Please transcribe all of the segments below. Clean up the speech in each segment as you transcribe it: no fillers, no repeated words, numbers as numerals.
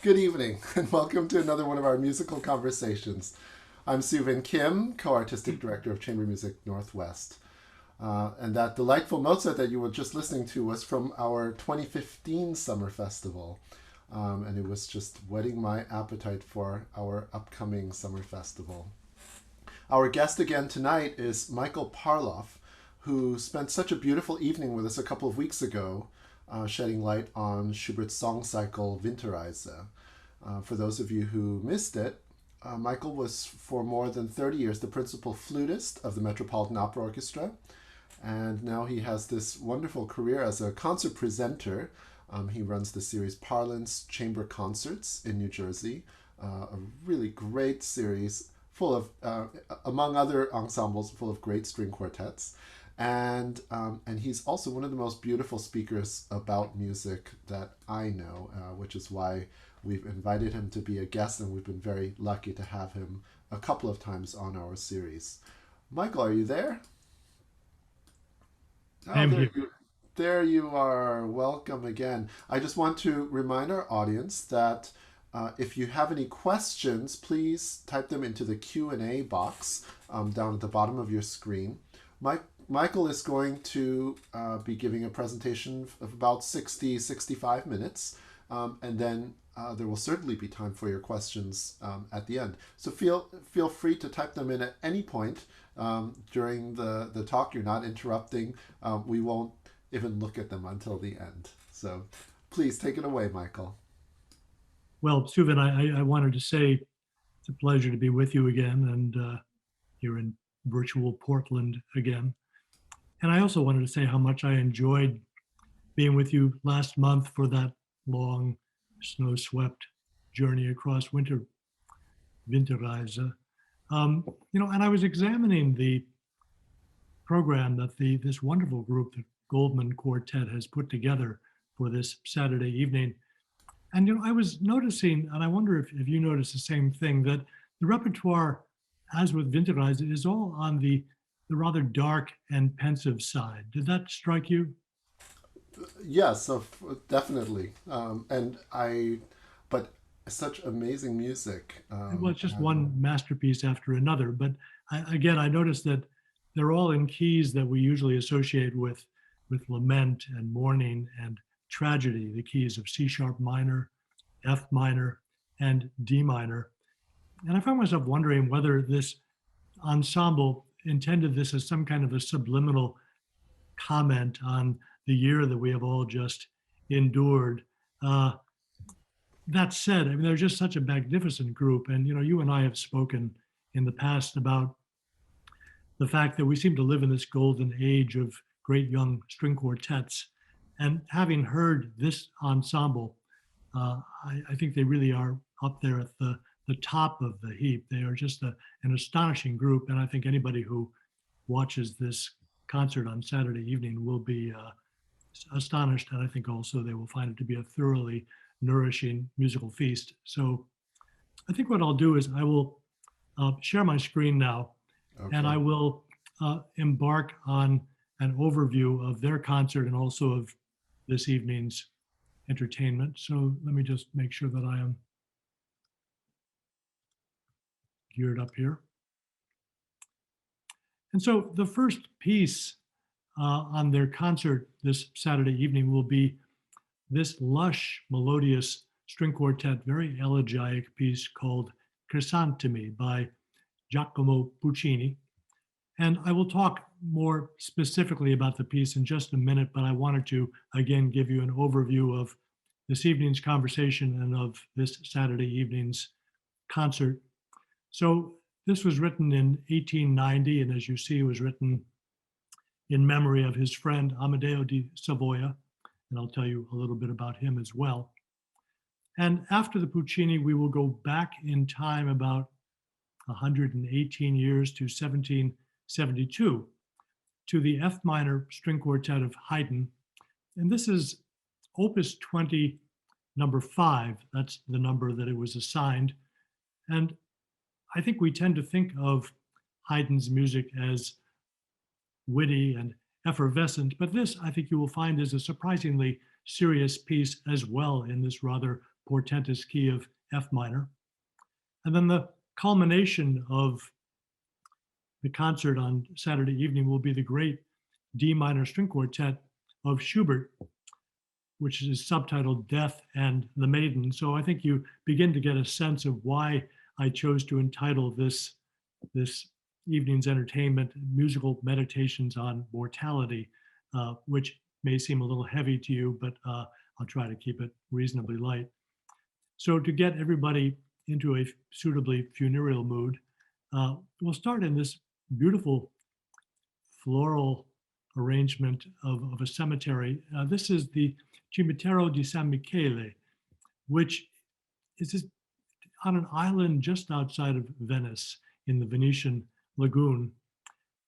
Good evening, and welcome to another one of our musical conversations. I'm Suvin Kim, co-artistic director of Chamber Music Northwest. And that delightful Mozart that you were just listening to was from our 2015 Summer Festival. And it was just whetting my appetite for our upcoming Summer Festival. Our guest again tonight is Michael Parloff, who spent such a beautiful evening with us a couple of weeks ago, shedding light on Schubert's song cycle Winterreise. For those of you who missed it, Michael was for more than 30 years the principal flutist of the Metropolitan Opera Orchestra, and now he has this wonderful career as a concert presenter. He runs the series Parlance Chamber Concerts in New Jersey, a really great series full of, among other ensembles, full of great string quartets. And he's also one of the most beautiful speakers about music that I know, which is why we've invited him to be a guest, and we've been very lucky to have him a couple of times on our series. Michael, are you there? Oh, I'm here. there you are. Welcome again. I just want to remind our audience that if you have any questions, please type them into the Q&A box down at the bottom of your screen. Michael is going to be giving a presentation of about 65 minutes, and then there will certainly be time for your questions at the end. So feel free to type them in at any point during the talk. You're not interrupting. We won't even look at them until the end. So please take it away, Michael. Well, Suvin, I wanted to say it's a pleasure to be with you again, and here in virtual Portland again. And I also wanted to say how much I enjoyed being with you last month for that long, snow-swept journey across Winterreise. And I was examining the program that this wonderful group, the Goldman Quartet, has put together for this Saturday evening. And I was noticing, and I wonder if you notice the same thing, that the repertoire, as with Winterreise, is all on the rather dark and pensive side. Did that strike you? Yes, so definitely. But such amazing music. Well, it's just one masterpiece after another. But I noticed that they're all in keys that we usually associate with lament and mourning and tragedy, the keys of C sharp minor, F minor, and D minor. And I found myself wondering whether this ensemble intended this as some kind of a subliminal comment on the year that we have all just endured. Uh, that said, I mean, they're just such a magnificent group. And, you and I have spoken in the past about the fact that we seem to live in this golden age of great young string quartets. And having heard this ensemble, I think they really are up there at the top of the heap. They are just an astonishing group. And I think anybody who watches this concert on Saturday evening will be astonished. And I think also they will find it to be a thoroughly nourishing musical feast. So I think what I'll do is I will share my screen now, and Okay. I will embark on an overview of their concert and also of this evening's entertainment. So let me just make sure that I am geared up here. And so the first piece on their concert this Saturday evening will be this lush, melodious string quartet, very elegiac piece called Crisantemi by Giacomo Puccini. And I will talk more specifically about the piece in just a minute, but I wanted to again give you an overview of this evening's conversation and of this Saturday evening's concert. So this was written in 1890, and as you see, it was written in memory of his friend Amadeo di Savoia, and I'll tell you a little bit about him as well. And after the Puccini, we will go back in time about 118 years to 1772 to the F minor string quartet of Haydn. And this is Opus 20, number 5. That's the number that it was assigned. And I think we tend to think of Haydn's music as witty and effervescent, but this I think you will find is a surprisingly serious piece as well, in this rather portentous key of F minor. And then the culmination of the concert on Saturday evening will be the great D minor string quartet of Schubert, which is subtitled Death and the Maiden. So I think you begin to get a sense of why I chose to entitle this evening's entertainment Musical Meditations on Mortality, which may seem a little heavy to you, but I'll try to keep it reasonably light. So to get everybody into a suitably funereal mood, we'll start in this beautiful floral arrangement of a cemetery. This is the Cimitero di San Michele, which is on an island just outside of Venice in the Venetian lagoon.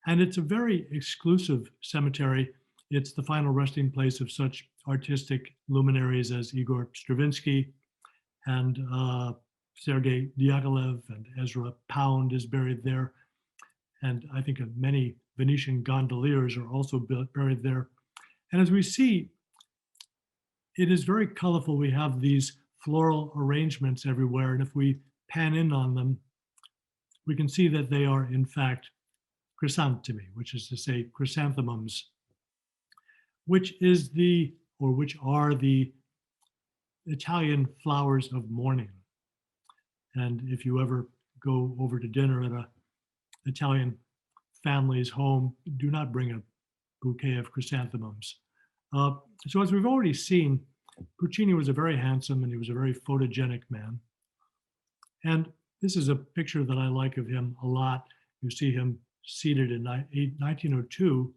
And it's a very exclusive cemetery. It's the final resting place of such artistic luminaries as Igor Stravinsky, and Sergei Diaghilev and Ezra Pound is buried there. And I think many Venetian gondoliers are also buried there. And as we see, it is very colorful. We have these floral arrangements everywhere. And if we pan in on them, we can see that they are, in fact, Crisantemi, which is to say chrysanthemums, which are the Italian flowers of morning. And if you ever go over to dinner at a Italian family's home, do not bring a bouquet of chrysanthemums. So as we've already seen, Puccini was a very handsome and he was a very photogenic man. And this is a picture that I like of him a lot. You see him seated in 1902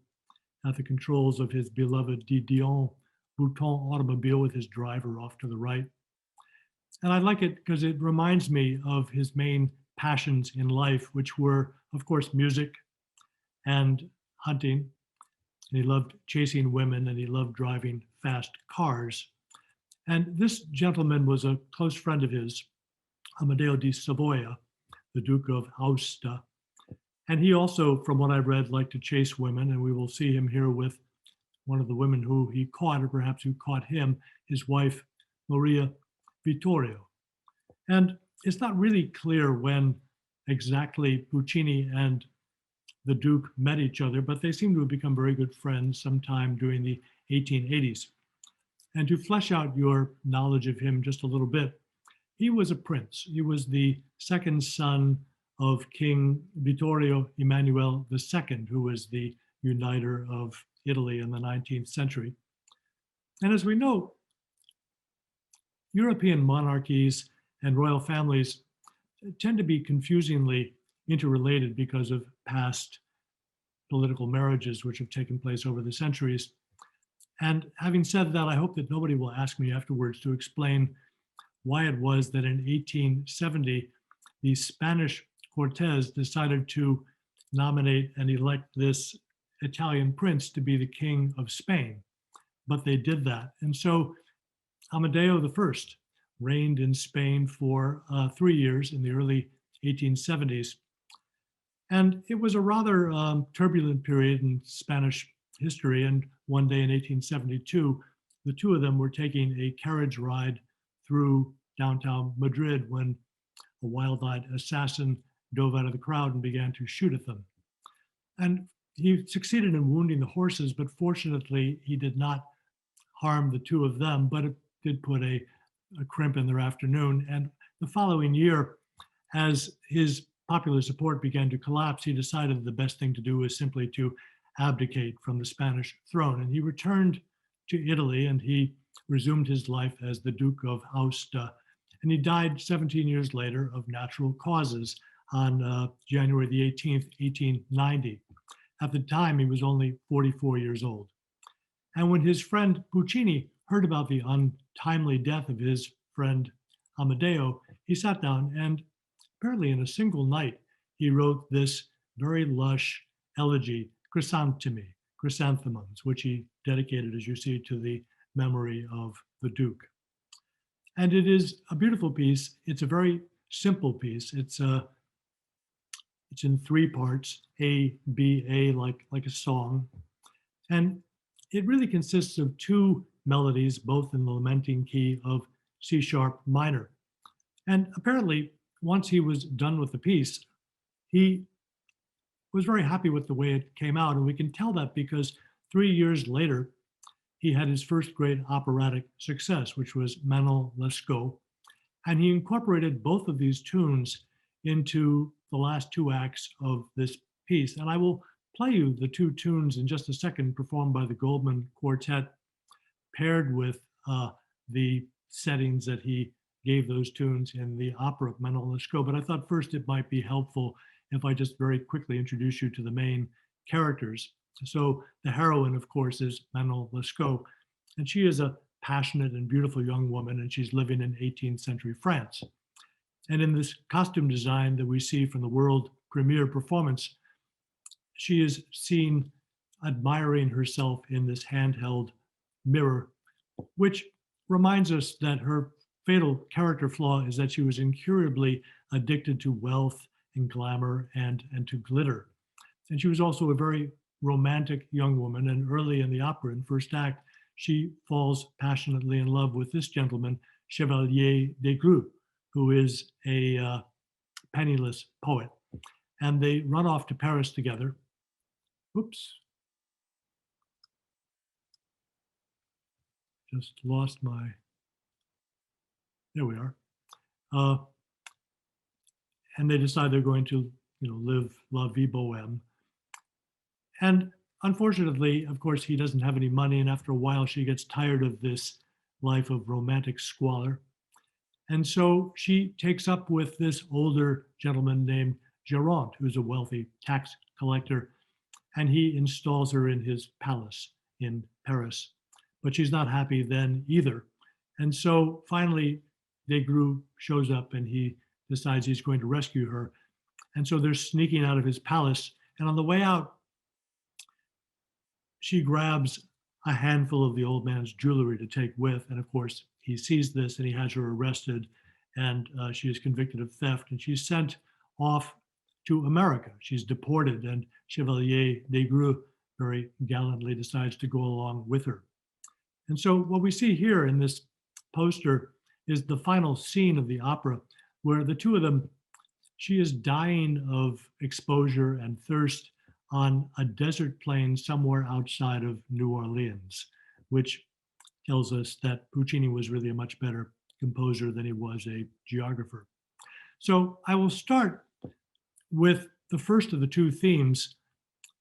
at the controls of his beloved Didion Bouton automobile with his driver off to the right. And I like it because it reminds me of his main passions in life, which were, of course, music and hunting. And he loved chasing women and he loved driving fast cars. And this gentleman was a close friend of his, Amadeo di Savoia, the Duke of Aosta. And he also, from what I've read, liked to chase women. And we will see him here with one of the women who he caught, or perhaps who caught him, his wife, Maria Vittorio. And it's not really clear when exactly Puccini and the Duke met each other, but they seem to have become very good friends sometime during the 1880s. And to flesh out your knowledge of him just a little bit, he was a prince. He was the second son of King Vittorio Emanuele II, who was the uniter of Italy in the 19th century. And as we know, European monarchies and royal families tend to be confusingly interrelated because of past political marriages which have taken place over the centuries. And having said that, I hope that nobody will ask me afterwards to explain why it was that in 1870, the Spanish Cortes decided to nominate and elect this Italian prince to be the king of Spain. But they did that. And so Amadeo I reigned in Spain for 3 years in the early 1870s. And it was a rather turbulent period in Spanish history. And one day in 1872, the two of them were taking a carriage ride through downtown Madrid when a wild-eyed assassin dove out of the crowd and began to shoot at them. And he succeeded in wounding the horses, but fortunately he did not harm the two of them, but it did put a crimp in their afternoon. And the following year, as his popular support began to collapse, he decided the best thing to do was simply to abdicate from the Spanish throne. And he returned to Italy and he resumed his life as the Duke of Aosta. And he died 17 years later of natural causes on January the 18th, 1890. At the time, he was only 44 years old. And when his friend Puccini heard about the untimely death of his friend Amadeo, he sat down and apparently in a single night, he wrote this very lush elegy, Crisantemi, Chrysanthemums, which he dedicated, as you see, to the memory of the Duke. And it is a beautiful piece. It's a very simple piece. It's in 3 parts, A, B, A, like a song. And it really consists of 2 melodies, both in the lamenting key of C sharp minor. And apparently, once he was done with the piece, he was very happy with the way it came out. And we can tell that because 3 years later, he had his first great operatic success, which was Manon Lescaut. And he incorporated both of these tunes into the last two acts of this piece. And I will play you the two tunes in just a second, performed by the Goldman Quartet, paired with the settings that he gave those tunes in the opera Manon Lescaut. But I thought first it might be helpful if I just very quickly introduce you to the main characters. So the heroine, of course, is Manon Lescaut, and she is a passionate and beautiful young woman, and she's living in 18th century France. And in this costume design that we see from the world premiere performance, she is seen admiring herself in this handheld mirror, which reminds us that her fatal character flaw is that she was incurably addicted to wealth and glamour and to glitter. And she was also a very romantic young woman. And early in the opera, in first act, she falls passionately in love with this gentleman, Chevalier des Grieux, who is a penniless poet. And they run off to Paris together. Oops. Just lost my, there we are. And they decide they're going to, live la vie bohème. And unfortunately, of course, he doesn't have any money. And after a while, she gets tired of this life of romantic squalor. And so she takes up with this older gentleman named Géronte, who's a wealthy tax collector. And he installs her in his palace in Paris. But she's not happy then either. And so finally, des Grieux shows up and he decides he's going to rescue her. And so they're sneaking out of his palace. And on the way out, she grabs a handful of the old man's jewelry to take with. And of course, he sees this and he has her arrested, and she is convicted of theft, and she's sent off to America. She's deported, and Chevalier des Grieux very gallantly decides to go along with her. And so what we see here in this poster is the final scene of the opera, where the two of them, she is dying of exposure and thirst on a desert plain somewhere outside of New Orleans, which tells us that Puccini was really a much better composer than he was a geographer. So I will start with the first of the two themes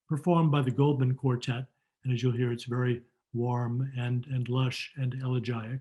performed by the Goldman Quartet. And as you'll hear, it's very warm and lush and elegiac.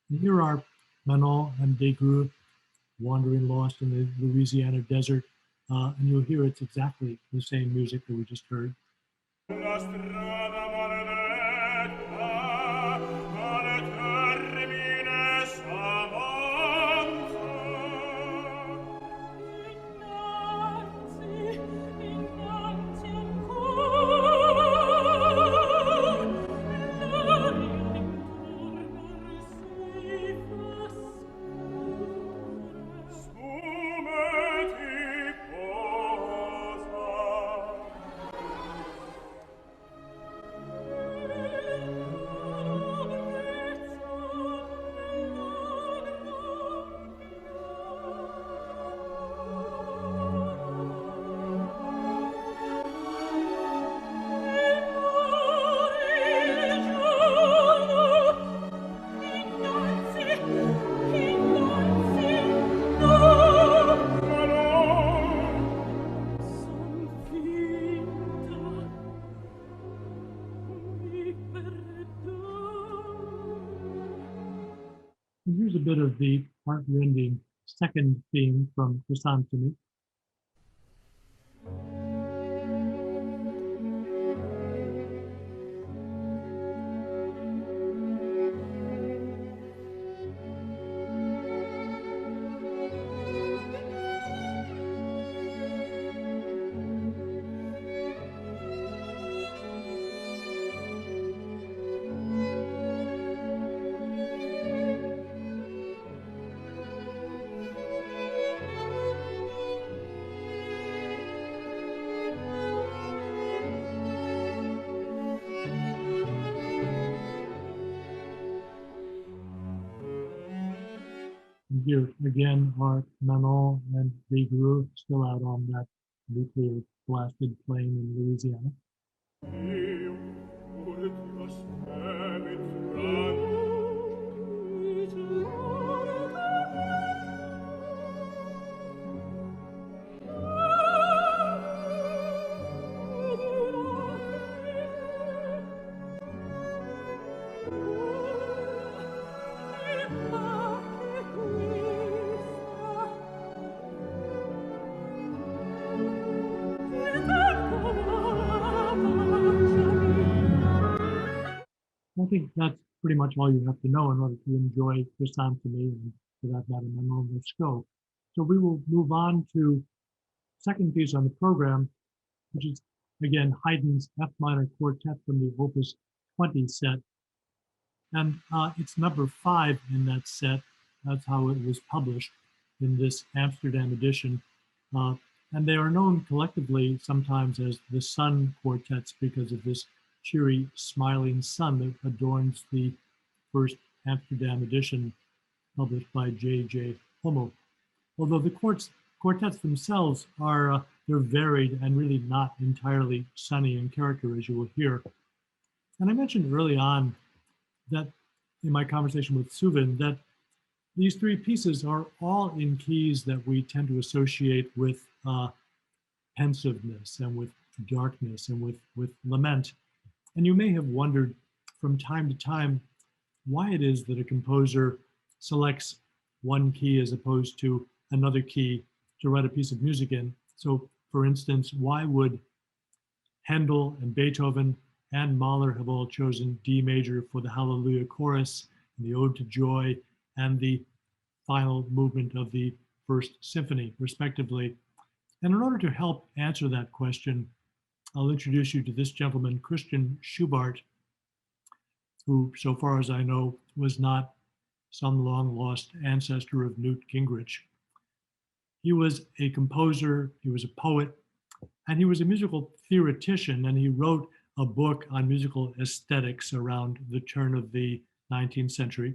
And here are Manon and des Grieux wandering lost in the Louisiana desert. And you'll hear it's exactly the same music that we just heard. bit of the heart-rending second theme from Crisantemi. Here again are Manon and Vigouroux still out on that nuclear blasted plain in Louisiana. I think that's pretty much all you have to know in order to enjoy Chrysanthemi and, for that matter, Manon Lescaut. So we will move on to second piece on the program, which is, again, Haydn's F minor quartet from the Opus 20 set. And it's number 5 in that set. That's how it was published in this Amsterdam edition. And they are known collectively sometimes as the Sun Quartets because of this cheery, smiling sun that adorns the first Amsterdam edition published by J.J. Homo. Although the quartets themselves are they're varied and really not entirely sunny in character, as you will hear. And I mentioned early on that in my conversation with Suvin that these 3 pieces are all in keys that we tend to associate with pensiveness and with darkness and with lament. And you may have wondered from time to time why it is that a composer selects one key as opposed to another key to write a piece of music in. So, for instance, why would Handel and Beethoven and Mahler have all chosen D major for the Hallelujah chorus, and the Ode to Joy, and the final movement of the First Symphony, respectively? And in order to help answer that question, I'll introduce you to this gentleman, Christian Schubert, who, so far as I know, was not some long-lost ancestor of Newt Gingrich. He was a composer, he was a poet, and he was a musical theoretician, and he wrote a book on musical aesthetics around the turn of the 19th century.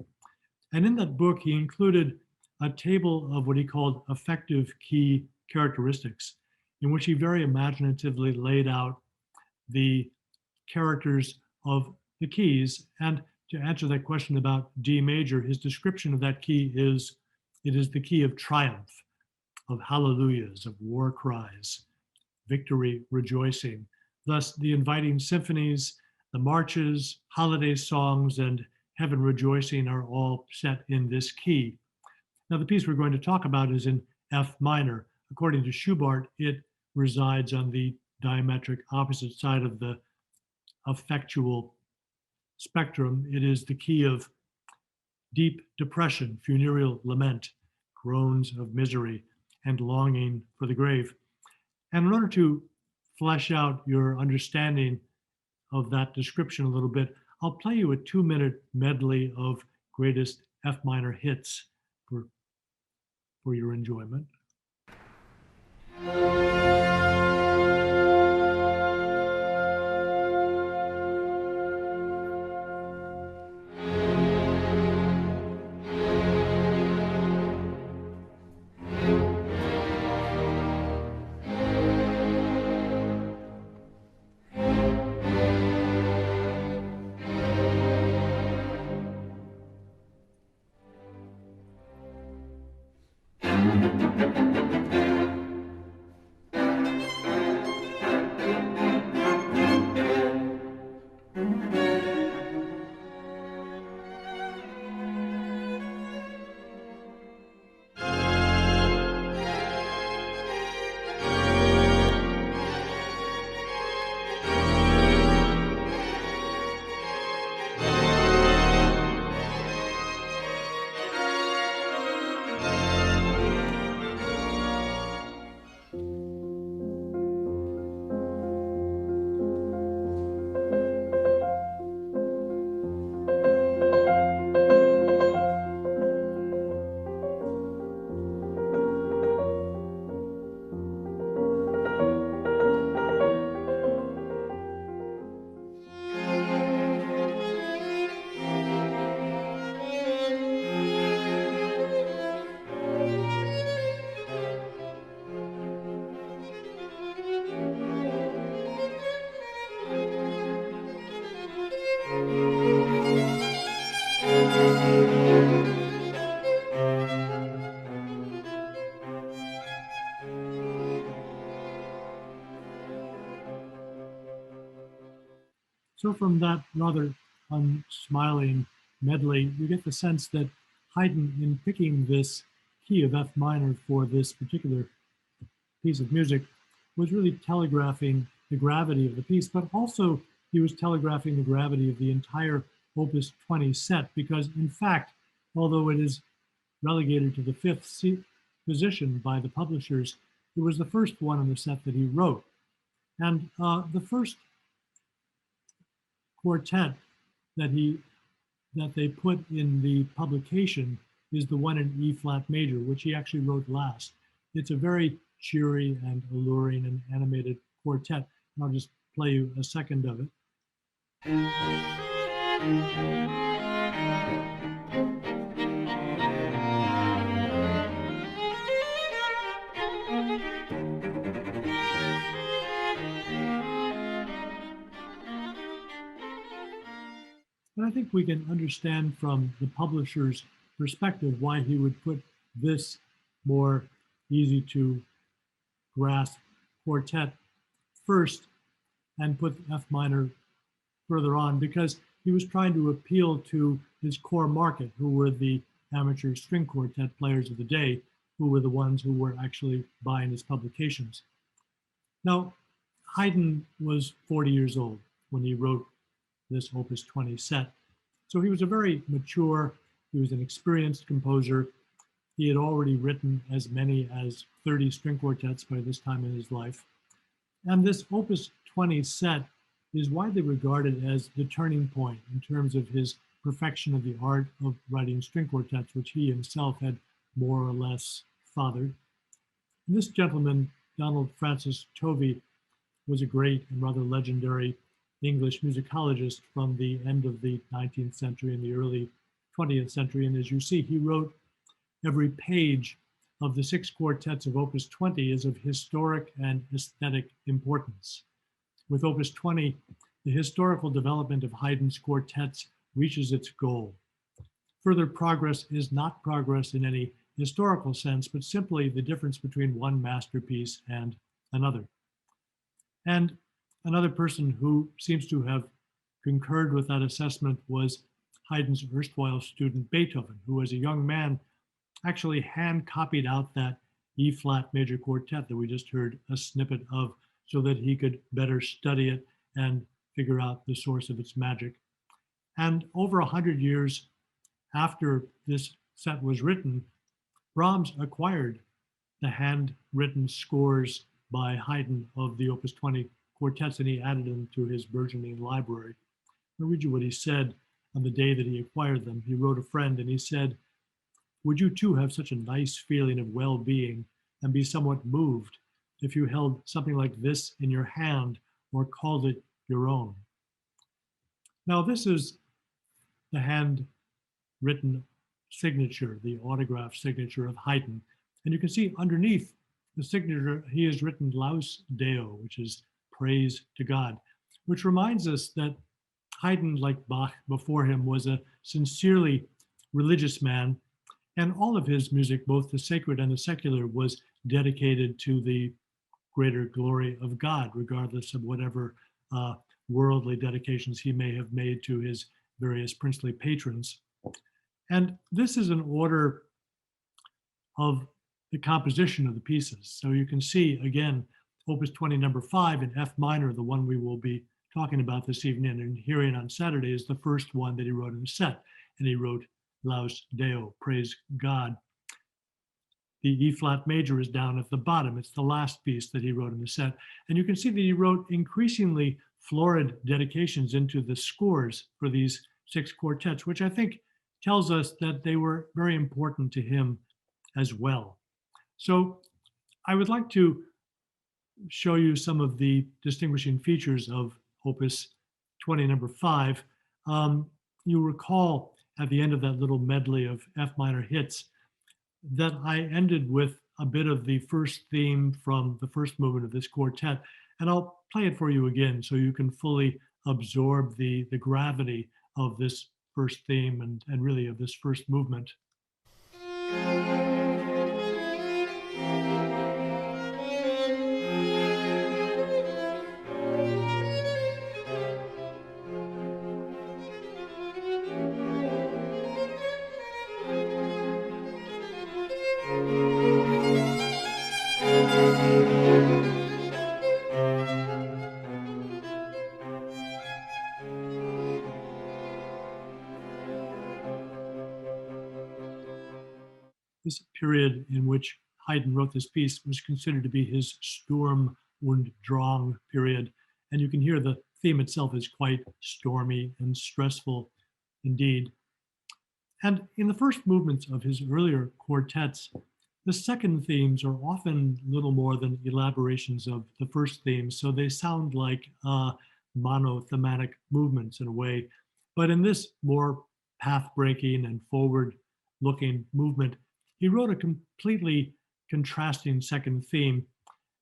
And in that book, he included a table of what he called effective key characteristics, in which he very imaginatively laid out the characters of the keys. And to answer that question about D major, his description of that key is, it is the key of triumph, of hallelujahs, of war cries, victory, rejoicing. Thus, the inviting symphonies, the marches, holiday songs, and heaven rejoicing are all set in this key. Now, the piece we're going to talk about is in F minor. According to Schubert, it resides on the diametric opposite side of the affectual spectrum. It is the key of deep depression, funereal lament, groans of misery, and longing for the grave. And in order to flesh out your understanding of that description a little bit, I'll play you a 2-minute medley of greatest F minor hits for your enjoyment. So from that rather unsmiling medley, you get the sense that Haydn, in picking this key of F minor for this particular piece of music, was really telegraphing the gravity of the piece, but also he was telegraphing the gravity of the entire Opus 20 set, because in fact, although it is relegated to the fifth position by the publishers, it was the first one in the set that he wrote. And the first quartet that they put in the publication is the one in E flat major, which he actually wrote last. It's a very cheery and alluring and animated quartet. And I'll just play you a second of it. And I think we can understand from the publisher's perspective why he would put this more easy to grasp quartet first and put F minor further on, because he was trying to appeal to his core market, who were the amateur string quartet players of the day, who were the ones who were actually buying his publications. Now, Haydn was 40 years old when he wrote this Opus 20 set. So he was a very mature, he was an experienced composer. He had already written as many as 30 string quartets by this time in his life. And this Opus 20 set is widely regarded as the turning point in terms of his perfection of the art of writing string quartets, which he himself had more or less fathered. And this gentleman, Donald Francis Tovey, was a great and rather legendary English musicologist from the end of the 19th century and the early 20th century. And as you see, he wrote every page of the 6 quartets of Opus 20 is of historic and aesthetic importance. With Opus 20, the historical development of Haydn's quartets reaches its goal. Further progress is not progress in any historical sense, but simply the difference between one masterpiece and another. And another person who seems to have concurred with that assessment was Haydn's erstwhile student Beethoven, who as a young man actually hand copied out that E flat major quartet that we just heard a snippet of, so that he could better study it and figure out the source of its magic. And over 100 years after this set was written, Brahms acquired the handwritten scores by Haydn of the Opus 20 quartets, and he added them to his burgeoning library. I'll read you what he said on the day that he acquired them. He wrote a friend and he said, "Would you too have such a nice feeling of well-being and be somewhat moved if you held something like this in your hand or called it your own?" Now, this is the handwritten signature, the autograph signature of Haydn. And you can see underneath the signature, he has written Laus Deo, which is praise to God, which reminds us that Haydn, like Bach before him, was a sincerely religious man. And all of his music, both the sacred and the secular, was dedicated to the greater glory of God, regardless of whatever worldly dedications he may have made to his various princely patrons. And this is an order of the composition of the pieces. So you can see, again, Opus 20, number 5 in F minor, the one we will be talking about this evening and hearing on Saturday, is the first one that he wrote in the set. And he wrote Laus Deo, praise God. The E flat major is down at the bottom. It's the last piece that he wrote in the set. And you can see that he wrote increasingly florid dedications into the scores for these 6 quartets, which I think tells us that they were very important to him as well. So I would like to show you some of the distinguishing features of Opus 20, number 5. You recall at the end of that little medley of F minor hits that I ended with a bit of the first theme from the first movement of this quartet. And I'll play it for you again so you can fully absorb the gravity of this first theme and really of this first movement. This period in which Haydn wrote this piece was considered to be his Sturm und Drang period. And you can hear the theme itself is quite stormy and stressful indeed. And in the first movements of his earlier quartets, the second themes are often little more than elaborations of the first themes. So they sound like monothematic movements in a way. But in this more path-breaking and forward-looking movement, he wrote a completely contrasting second theme,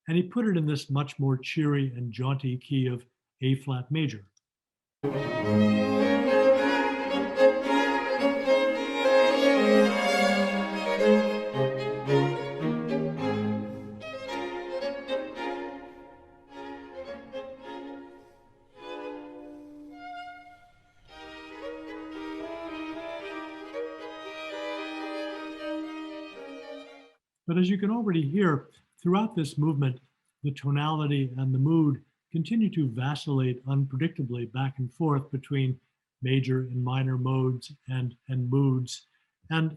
and he put it in this much more cheery and jaunty key of A-flat major. But as you can already hear, throughout this movement, the tonality and the mood continue to vacillate unpredictably back and forth between major and minor modes and moods. And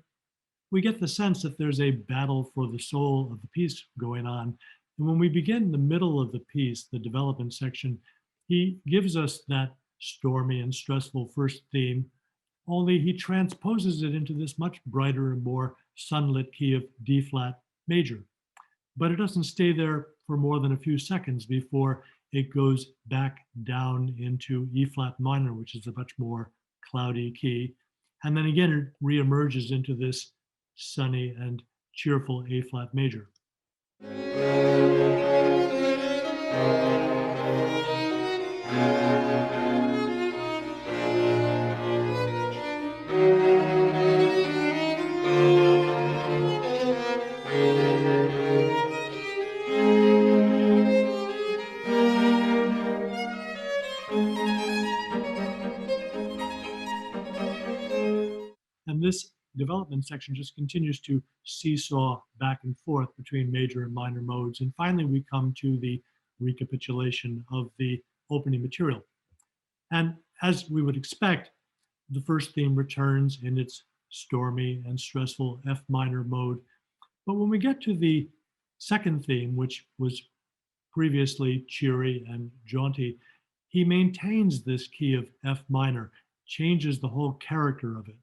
we get the sense that there's a battle for the soul of the piece going on. And when we begin the middle of the piece, the development section, he gives us that stormy and stressful first theme, only he transposes it into this much brighter and more sunlit key of D flat major. But it doesn't stay there for more than a few seconds before it goes back down into E flat minor, which is a much more cloudy key. And then again, it reemerges into this sunny and cheerful A flat major. And this development section just continues to seesaw back and forth between major and minor modes. And finally, we come to the recapitulation of the opening material. And as we would expect, the first theme returns in its stormy and stressful F minor mode. But when we get to the second theme, which was previously cheery and jaunty, he maintains this key of F minor, changes the whole character of it.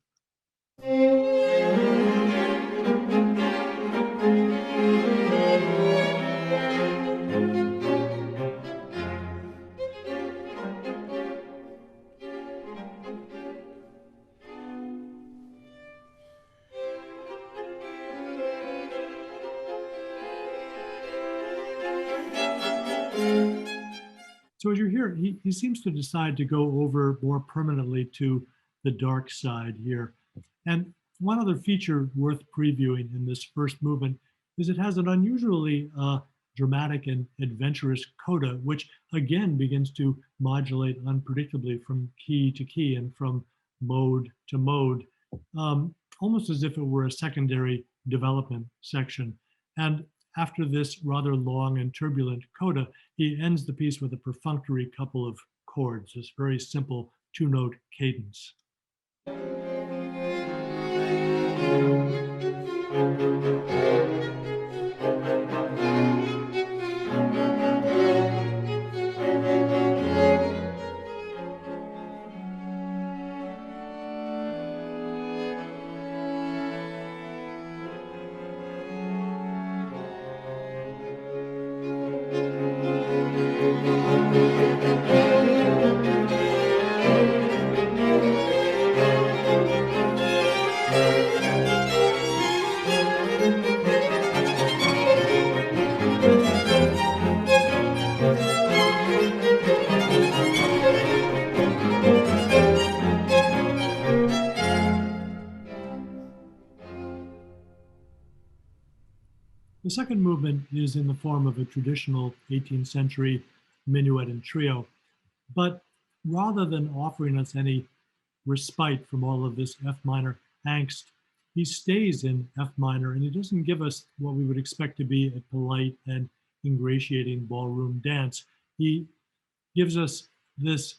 So as you hear, he seems to decide to go over more permanently to the dark side here. And one other feature worth previewing in this first movement is it has an unusually dramatic and adventurous coda, which again begins to modulate unpredictably from key to key and from mode to mode, almost as if it were a secondary development section. And after this rather long and turbulent coda, he ends the piece with a perfunctory couple of chords, this very simple two-note cadence. The second movement is in the form of a traditional 18th century minuet and trio, but rather than offering us any respite from all of this F minor angst, he stays in F minor and he doesn't give us what we would expect to be a polite and ingratiating ballroom dance. He gives us this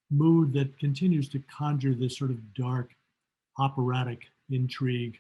mood that continues to conjure this sort of dark operatic intrigue.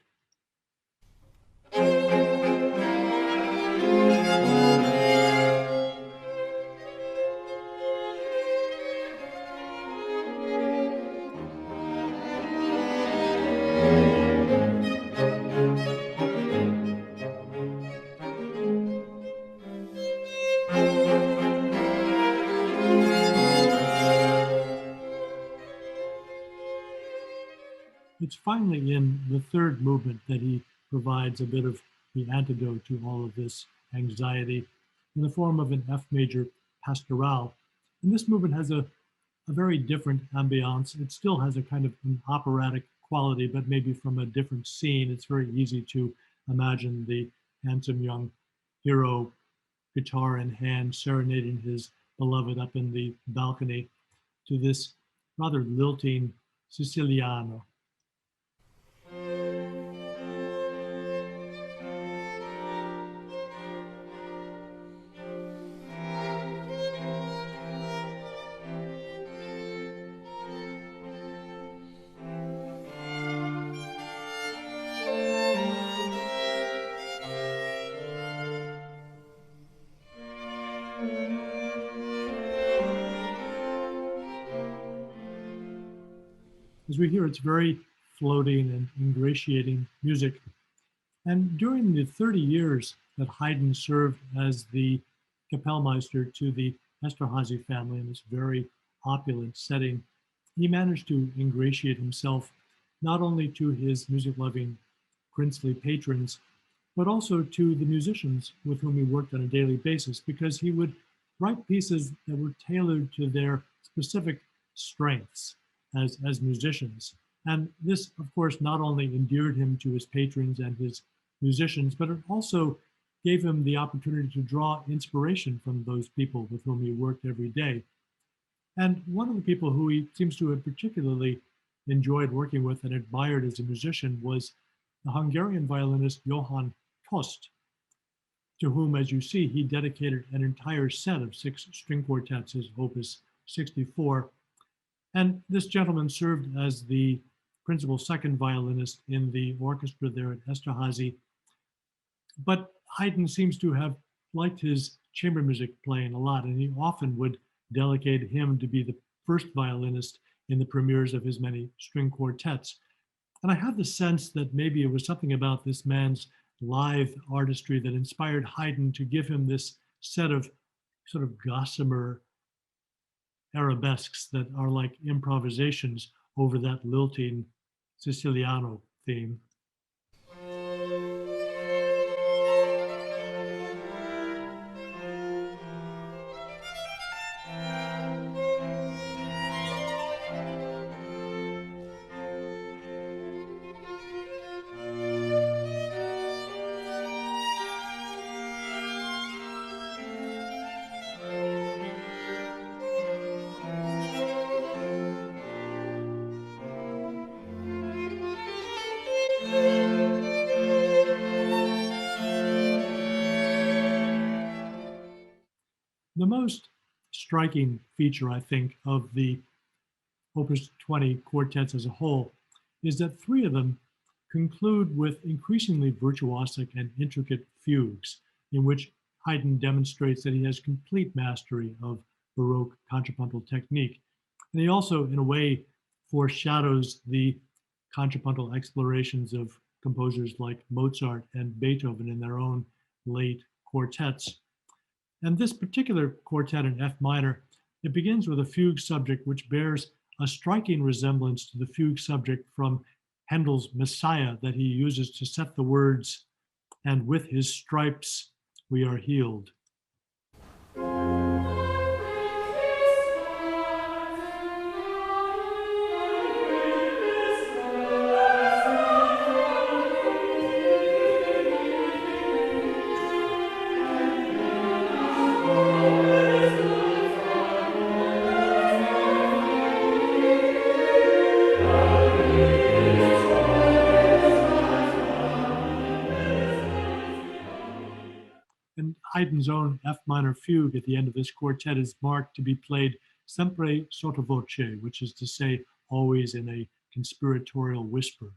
It's finally in the third movement that he provides a bit of the antidote to all of this anxiety in the form of an F major pastoral. And this movement has a very different ambiance. It still has a kind of an operatic quality, but maybe from a different scene. It's very easy to imagine the handsome young hero, guitar in hand, serenading his beloved up in the balcony to this rather lilting Siciliano. As we hear, it's very floating and ingratiating music. And during the 30 years that Haydn served as the Kapellmeister to the Esterházy family in this very opulent setting, he managed to ingratiate himself not only to his music-loving princely patrons, but also to the musicians with whom he worked on a daily basis, because he would write pieces that were tailored to their specific strengths as musicians. And this, of course, not only endeared him to his patrons and his musicians, but it also gave him the opportunity to draw inspiration from those people with whom he worked every day. And one of the people who he seems to have particularly enjoyed working with and admired as a musician was the Hungarian violinist Johann Tost, to whom, as you see, he dedicated an entire set of 6 string quartets, his Opus 64. And this gentleman served as the principal second violinist in the orchestra there at Esterházy. But Haydn seems to have liked his chamber music playing a lot, and he often would delegate him to be the first violinist in the premieres of his many string quartets. And I have the sense that maybe it was something about this man's live artistry that inspired Haydn to give him this set of sort of gossamer arabesques that are like improvisations over that lilting Siciliano theme. The most striking feature, I think, of the Opus 20 quartets as a whole is that 3 of them conclude with increasingly virtuosic and intricate fugues, in which Haydn demonstrates that he has complete mastery of Baroque contrapuntal technique. And he also, in a way, foreshadows the contrapuntal explorations of composers like Mozart and Beethoven in their own late quartets. And this particular quartet in F minor, it begins with a fugue subject which bears a striking resemblance to the fugue subject from Handel's Messiah that he uses to set the words, "And with his stripes we are healed." And Haydn's own F minor fugue at the end of this quartet is marked to be played sempre sotto voce, which is to say, always in a conspiratorial whisper.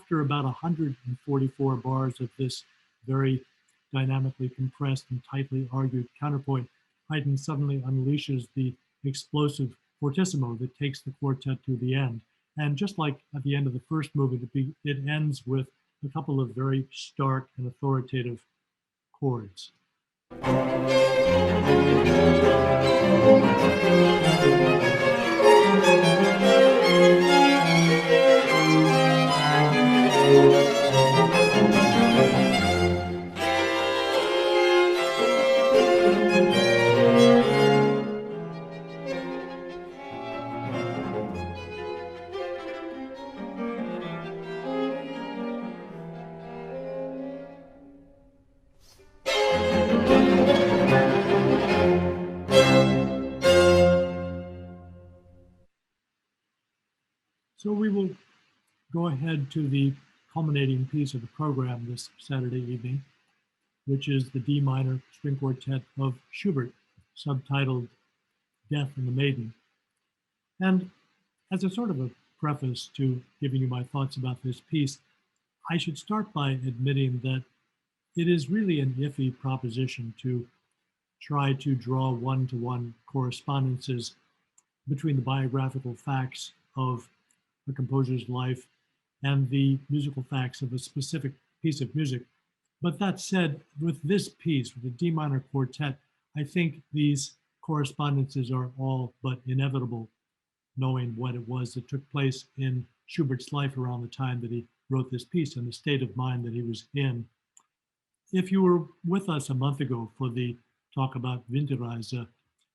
after about 144 bars of this very dynamically compressed and tightly argued counterpoint, Haydn suddenly unleashes the explosive fortissimo that takes the quartet to the end. And just like at the end of the first movement, it ends with a couple of very stark and authoritative chords. So we will go ahead to the culminating piece of the program this Saturday evening, which is the D minor string quartet of Schubert, subtitled Death in the Maiden. And as a sort of a preface to giving you my thoughts about this piece, I should start by admitting that it is really an iffy proposition to try to draw one-to-one correspondences between the biographical facts of a composer's life and the musical facts of a specific piece of music. But that said, with this piece, with the D minor quartet, I think these correspondences are all but inevitable, knowing what it was that took place in Schubert's life around the time that he wrote this piece and the state of mind that he was in. If you were with us a month ago for the talk about Winterreise,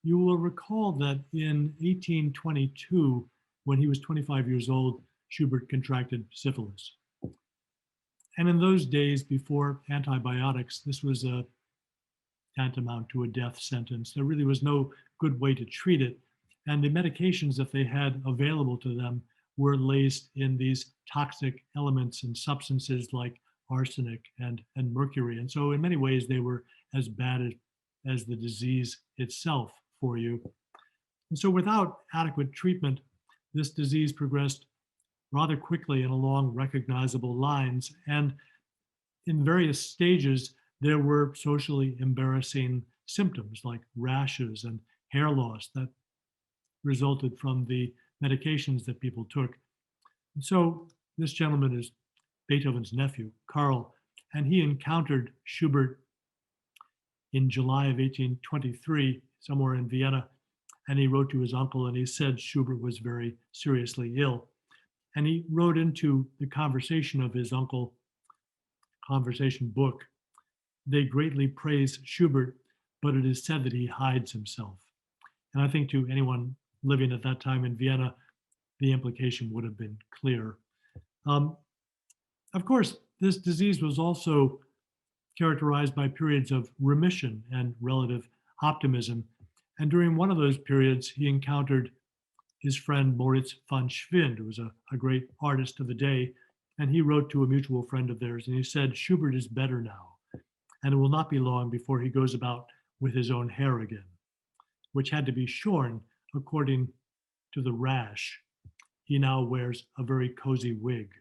you will recall that in 1822, when he was 25 years old, Schubert contracted syphilis. And in those days, before antibiotics, this was a tantamount to a death sentence. There really was no good way to treat it. And the medications that they had available to them were laced in these toxic elements and substances like arsenic and mercury. And so in many ways, they were as bad as the disease itself for you. And so without adequate treatment, this disease progressed rather quickly and along recognizable lines. And in various stages, there were socially embarrassing symptoms like rashes and hair loss that resulted from the medications that people took. And so this gentleman is Beethoven's nephew, Karl, and he encountered Schubert in July of 1823, somewhere in Vienna, and he wrote to his uncle and he said Schubert was very seriously ill. And he wrote into the conversation of his uncle, conversation book, "They greatly praise Schubert, but it is said that he hides himself." And I think to anyone living at that time in Vienna, the implication would have been clear. Of course, this disease was also characterized by periods of remission and relative optimism. And during one of those periods, he encountered his friend Moritz von Schwind, who was a great artist of the day. And he wrote to a mutual friend of theirs, and he said, "Schubert is better now, and it will not be long before he goes about with his own hair again," which had to be shorn according to the rash. He now wears a very cozy wig.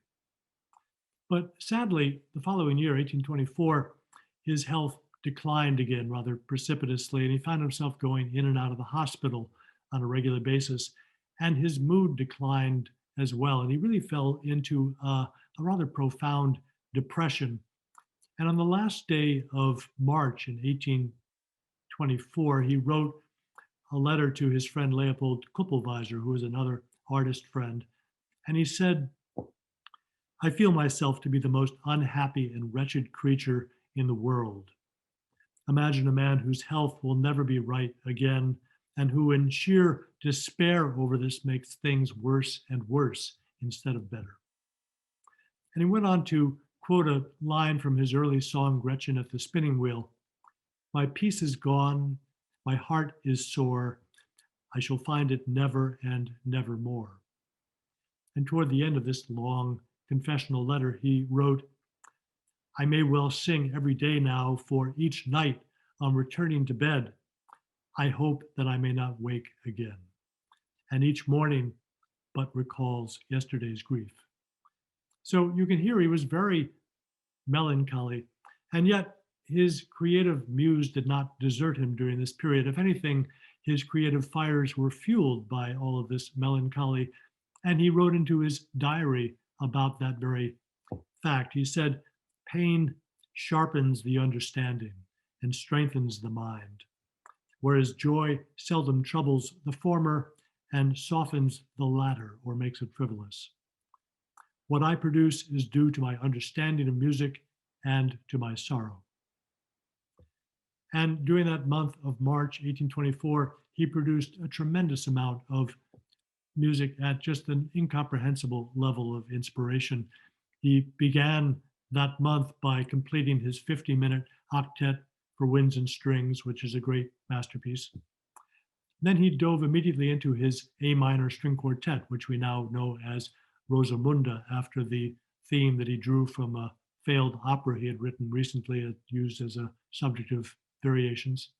But sadly, the following year, 1824, his health declined again rather precipitously, and he found himself going in and out of the hospital on a regular basis. And his mood declined as well. And he really fell into a rather profound depression. And on the last day of March in 1824, he wrote a letter to his friend Leopold Kupelweiser, who was another artist friend. And he said, "I feel myself to be the most unhappy and wretched creature in the world. Imagine a man whose health will never be right again, and who in sheer despair over this makes things worse and worse instead of better." And he went on to quote a line from his early song, Gretchen at the Spinning Wheel. "My peace is gone, my heart is sore, I shall find it never and never more." And toward the end of this long confessional letter, he wrote, "I may well sing every day now, for each night on returning to bed, I hope that I may not wake again. And each morning but recalls yesterday's grief." So you can hear he was very melancholy, and yet his creative muse did not desert him during this period. If anything, his creative fires were fueled by all of this melancholy, and he wrote into his diary about that very fact. He said, "Pain sharpens the understanding and strengthens the mind, whereas joy seldom troubles the former and softens the latter or makes it frivolous. What I produce is due to my understanding of music and to my sorrow." And during that month of March 1824, he produced a tremendous amount of music at just an incomprehensible level of inspiration. He began that month by completing his 50-minute octet for winds and strings, which is a great masterpiece. Then he dove immediately into his A minor string quartet, which we now know as Rosamunda, after the theme that he drew from a failed opera he had written recently, used as a subject of variations.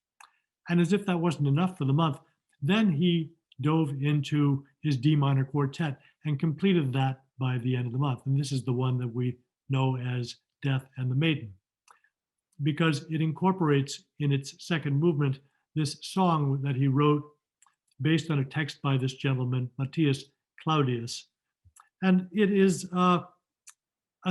And as if that wasn't enough for the month, then he dove into his D minor quartet and completed that by the end of the month. And this is the one that we know as Death and the Maiden, because it incorporates in its second movement this song that he wrote based on a text by this gentleman, Matthias Claudius. And it is a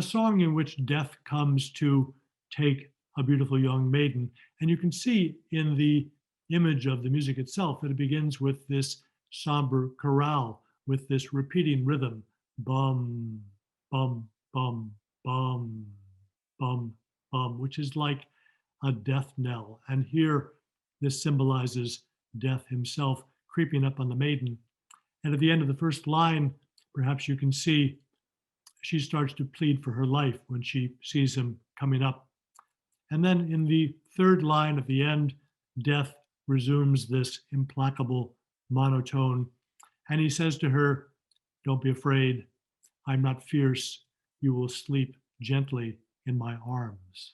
song in which death comes to take a beautiful young maiden. And you can see in the image of the music itself that it begins with this somber chorale with this repeating rhythm, bum, bum, bum, bum, bum, bum, which is like a death knell. And here, this symbolizes death himself creeping up on the maiden. And at the end of the first line, perhaps you can see she starts to plead for her life when she sees him coming up. And then in the third line at the end, death resumes this implacable monotone. And he says to her, "Don't be afraid. I'm not fierce. You will sleep gently in my arms."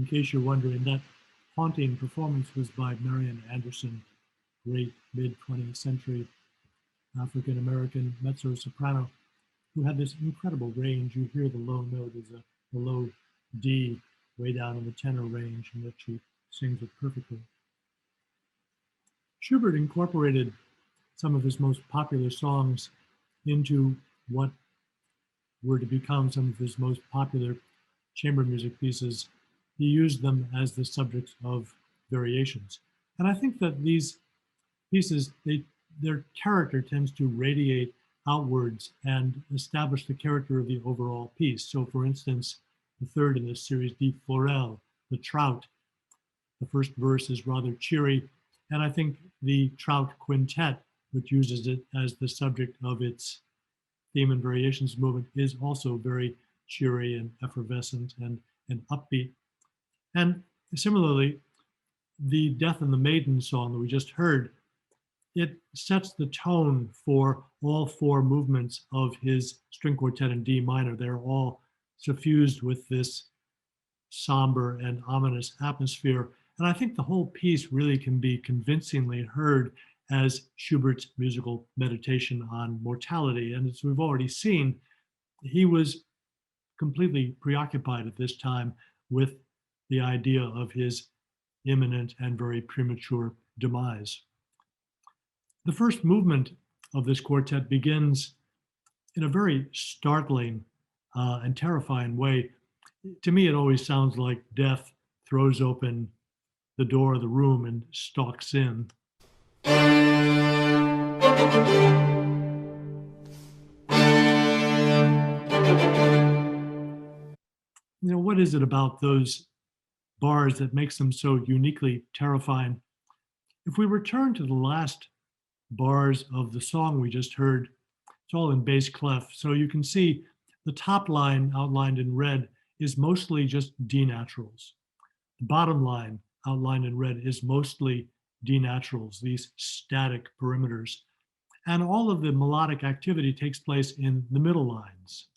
in case you're wondering, that haunting performance was by Marian Anderson, great mid-20th century African-American mezzo-soprano who had this incredible range. You hear the low note is a low D way down in the tenor range, in which she sings it perfectly. Schubert incorporated some of his most popular songs into what were to become some of his most popular chamber music pieces. He used them as the subjects of variations. And I think that these pieces, their character tends to radiate outwards and establish the character of the overall piece. So for instance, the third in this series, Die Forelle, the trout, the first verse is rather cheery. And I think the trout quintet, which uses it as the subject of its theme and variations movement, is also very cheery and effervescent and upbeat. And similarly, the Death and the Maiden song that we just heard, it sets the tone for all four movements of his string quartet in D minor. They're all suffused with this somber and ominous atmosphere. And I think the whole piece really can be convincingly heard as Schubert's musical meditation on mortality. And as we've already seen, he was completely preoccupied at this time with the idea of his imminent and very premature demise. The first movement of this quartet begins in a very startling and terrifying way. To me, it always sounds like death throws open the door of the room and stalks in. You know, what is it about those bars that makes them so uniquely terrifying? If we return to the last bars of the song we just heard, it's all in bass clef. So you can see the top line outlined in red is mostly just D naturals. The bottom line outlined in red is mostly D naturals, these static perimeters. And all of the melodic activity takes place in the middle lines.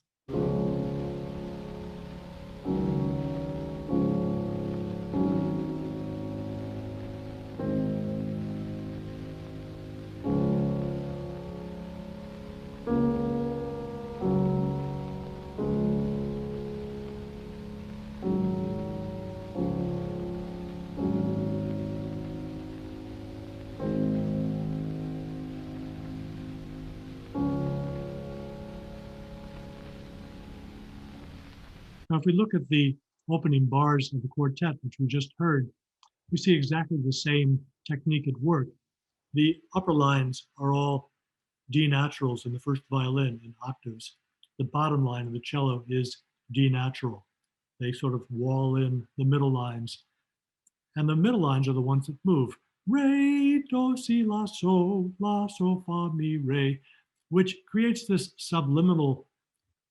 Now, if we look at the opening bars of the quartet, which we just heard, we see exactly the same technique at work. The upper lines are all D naturals in the first violin in octaves. The bottom line of the cello is D natural. They sort of wall in the middle lines. And the middle lines are the ones that move. Re, do, si, la, so, fa, mi, re, which creates this subliminal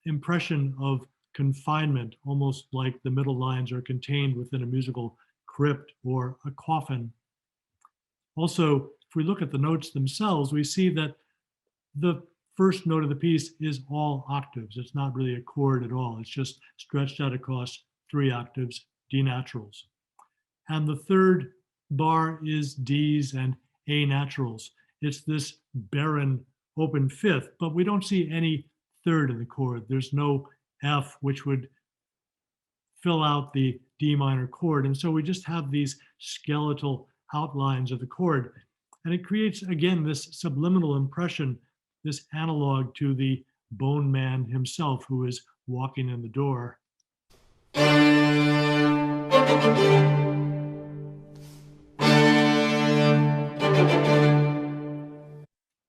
impression of confinement, almost like the middle lines are contained within a musical crypt or a coffin. Also, if we look at the notes themselves, we see that the first note of the piece is all octaves. It's not really a chord at all. It's just stretched out across 3 octaves, D naturals. And the third bar is Ds and A naturals. It's this barren open fifth, but we don't see any third in the chord. There's no F, which would fill out the D minor chord. And so we just have these skeletal outlines of the chord. And it creates, again, this subliminal impression, this analog to the bone man himself who is walking in the door.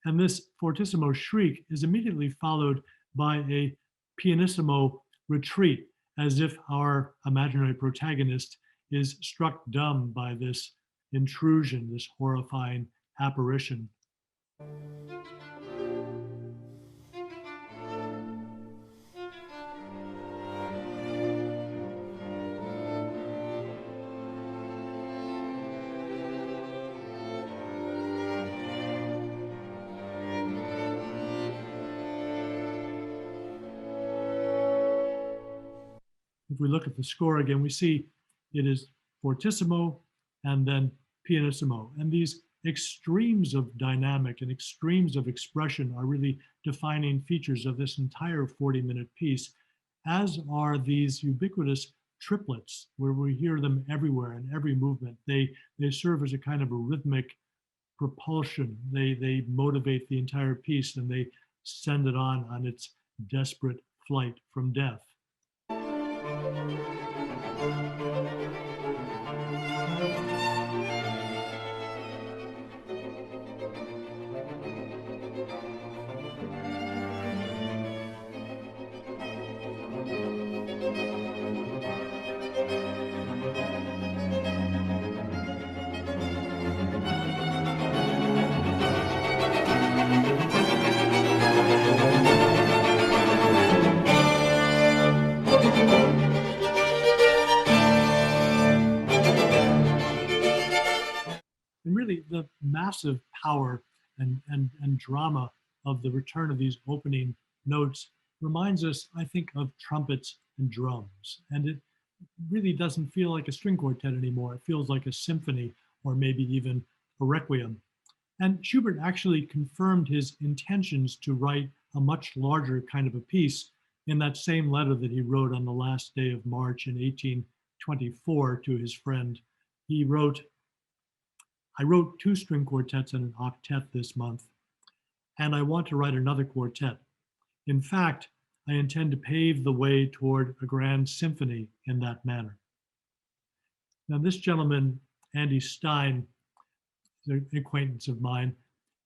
And this fortissimo shriek is immediately followed by a pianissimo retreat, as if our imaginary protagonist is struck dumb by this intrusion, this horrifying apparition. If we look at the score again, we see it is fortissimo and then pianissimo. And these extremes of dynamic and extremes of expression are really defining features of this entire 40-minute piece, as are these ubiquitous triplets, where we hear them everywhere in every movement. They serve as a kind of a rhythmic propulsion. They motivate the entire piece, and they send it on its desperate flight from death. And really, the massive power and drama of the return of these opening notes reminds us, I think, of trumpets and drums. And it really doesn't feel like a string quartet anymore. It feels like a symphony, or maybe even a requiem. And Schubert actually confirmed his intentions to write a much larger kind of a piece in that same letter that he wrote on the last day of March in 1824 to his friend. He wrote, "I wrote 2 string quartets and an octet this month, and I want to write another quartet. In fact, I intend to pave the way toward a grand symphony in that manner." Now, this gentleman, Andy Stein, is an acquaintance of mine,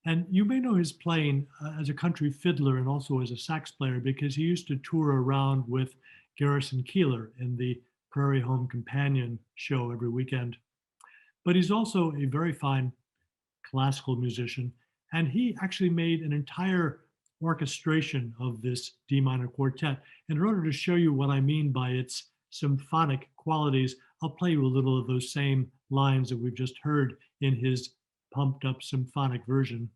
and you may know his playing as a country fiddler and also as a sax player, because he used to tour around with Garrison Keillor in the Prairie Home Companion show every weekend. But he's also a very fine classical musician, and he actually made an entire orchestration of this D minor quartet. And in order to show you what I mean by its symphonic qualities, I'll play you a little of those same lines that we've just heard in his pumped up symphonic version.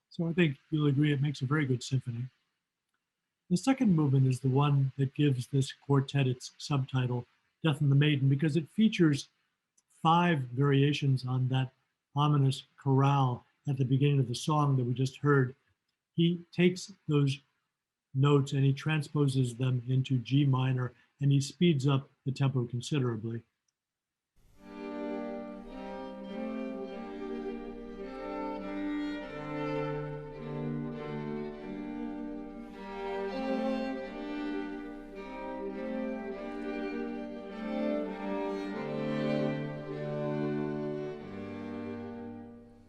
So I think you'll agree it makes a very good symphony. The second movement is the one that gives this quartet its subtitle, Death and the Maiden, because it features 5 variations on that ominous chorale at the beginning of the song that we just heard. He takes those notes and he transposes them into G minor, and he speeds up the tempo considerably.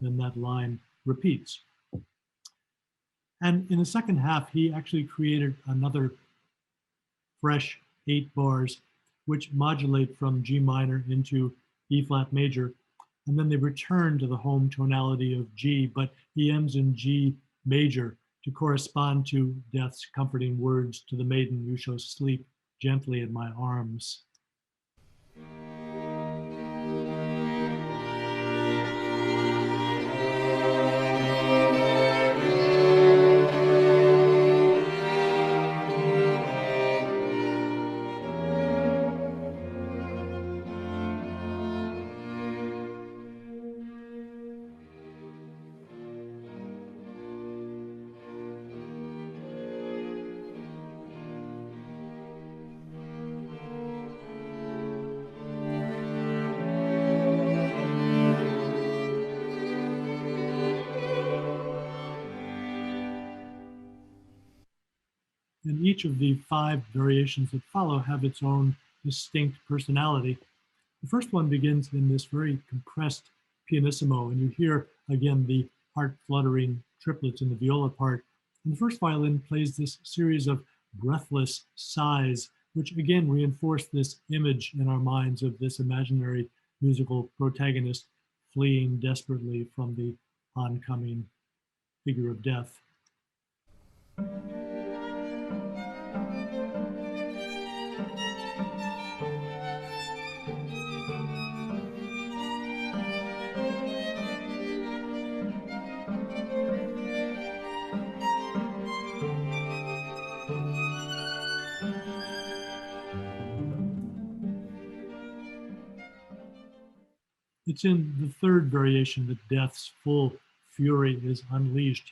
Then that line repeats. And in the second half, he actually created another fresh 8 bars, which modulate from G minor into E flat major. And then they return to the home tonality of G, but he ends in G major to correspond to Death's comforting words to the maiden, "You shall sleep gently in my arms." And each of the 5 variations that follow have its own distinct personality. The first one begins in this very compressed pianissimo, and you hear again the heart-fluttering triplets in the viola part. And the first violin plays this series of breathless sighs, which again reinforce this image in our minds of this imaginary musical protagonist fleeing desperately from the oncoming figure of death. It's in the third variation that death's full fury is unleashed.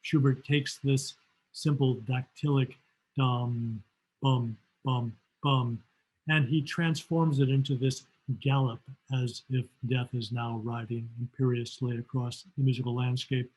Schubert takes this simple dactylic dum, bum, bum, bum, and he transforms it into this gallop as if death is now riding imperiously across the musical landscape.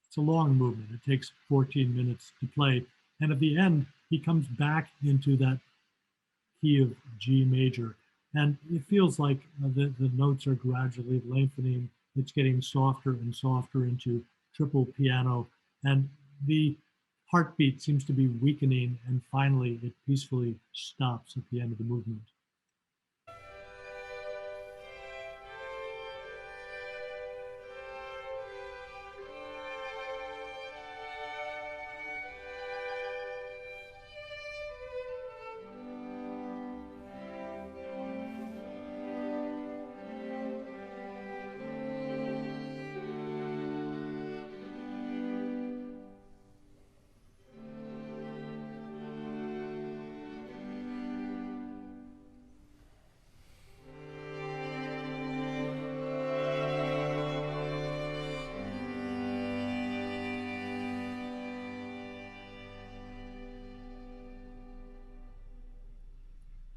It's a long movement. It takes 14 minutes to play. And at the end, he comes back into that key of G major. And it feels like the notes are gradually lengthening. It's getting softer and softer into triple piano. And the heartbeat seems to be weakening. And finally, it peacefully stops at the end of the movement.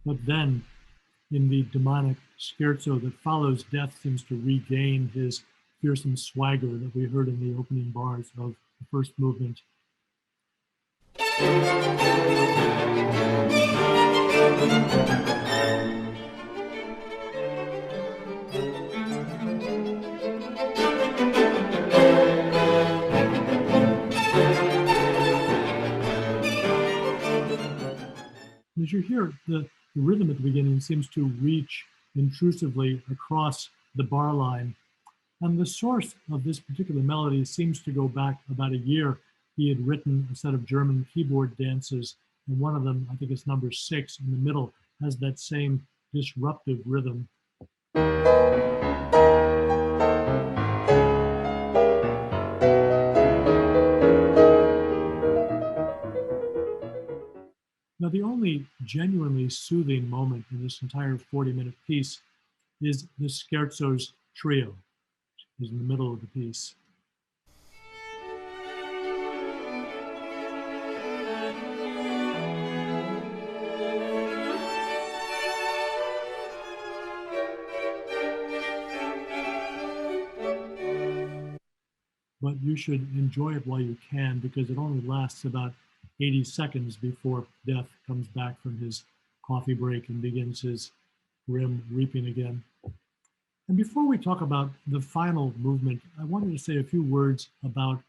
But then, in the demonic scherzo that follows, Death seems to regain his fearsome swagger that we heard in the opening bars of the first movement. As you hear, the rhythm at the beginning seems to reach intrusively across the bar line. And the source of this particular melody seems to go back about a year. He had written a set of German keyboard dances, and one of them, I think it's number 6 in the middle, has that same disruptive rhythm. Now, the only genuinely soothing moment in this entire 40-minute piece is the scherzo's trio, which is in the middle of the piece. But you should enjoy it while you can, because it only lasts about 80 seconds before Death comes back from his coffee break and begins his grim reaping again. And before we talk about the final movement, I wanted to say a few words about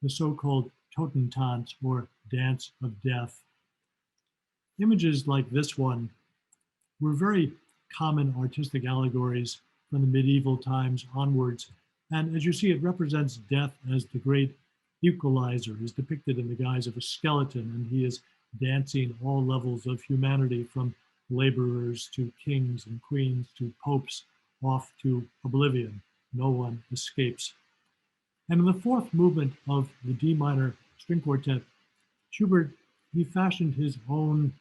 the so-called Totentanz, or Dance of Death. Images like this one were very common artistic allegories from the medieval times onwards. And as you see, it represents death as the great equalizer. He's depicted in the guise of a skeleton, and he is dancing all levels of humanity, from laborers to kings and queens to popes, off to oblivion. No one escapes. And in the fourth movement of the D minor string quartet, Schubert, he fashioned his own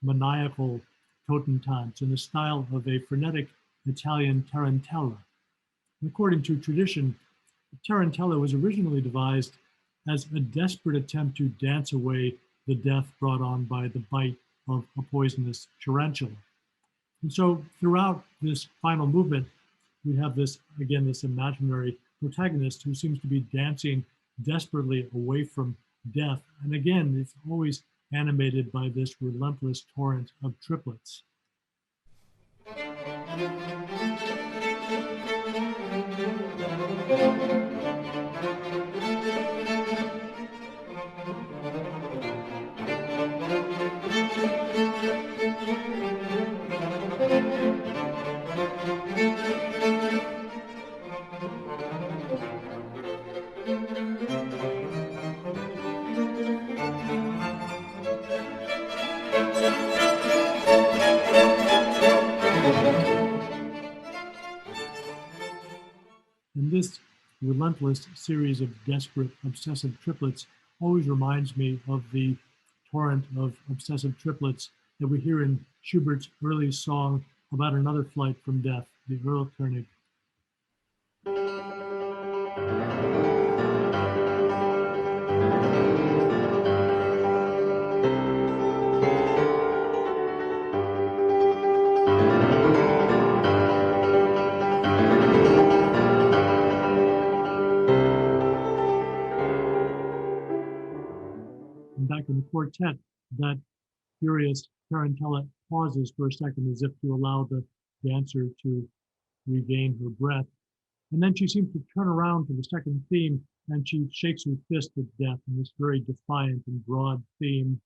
maniacal Totentanz in the style of a frenetic Italian tarantella. According to tradition, the tarantella was originally devised as a desperate attempt to dance away the death brought on by the bite of a poisonous tarantula. And so throughout this final movement, we have this, again, this imaginary protagonist who seems to be dancing desperately away from death. And again, it's always animated by this relentless torrent of triplets. And this relentless series of desperate, obsessive triplets always reminds me of the torrent of obsessive triplets that we hear in Schubert's early song about another flight from death, the Erlkönig. And back in the quartet, that furious tarantella pauses for a second as if to allow the dancer to regain her breath. And then she seems to turn around to the second theme and she shakes her fist at death in this very defiant and broad theme.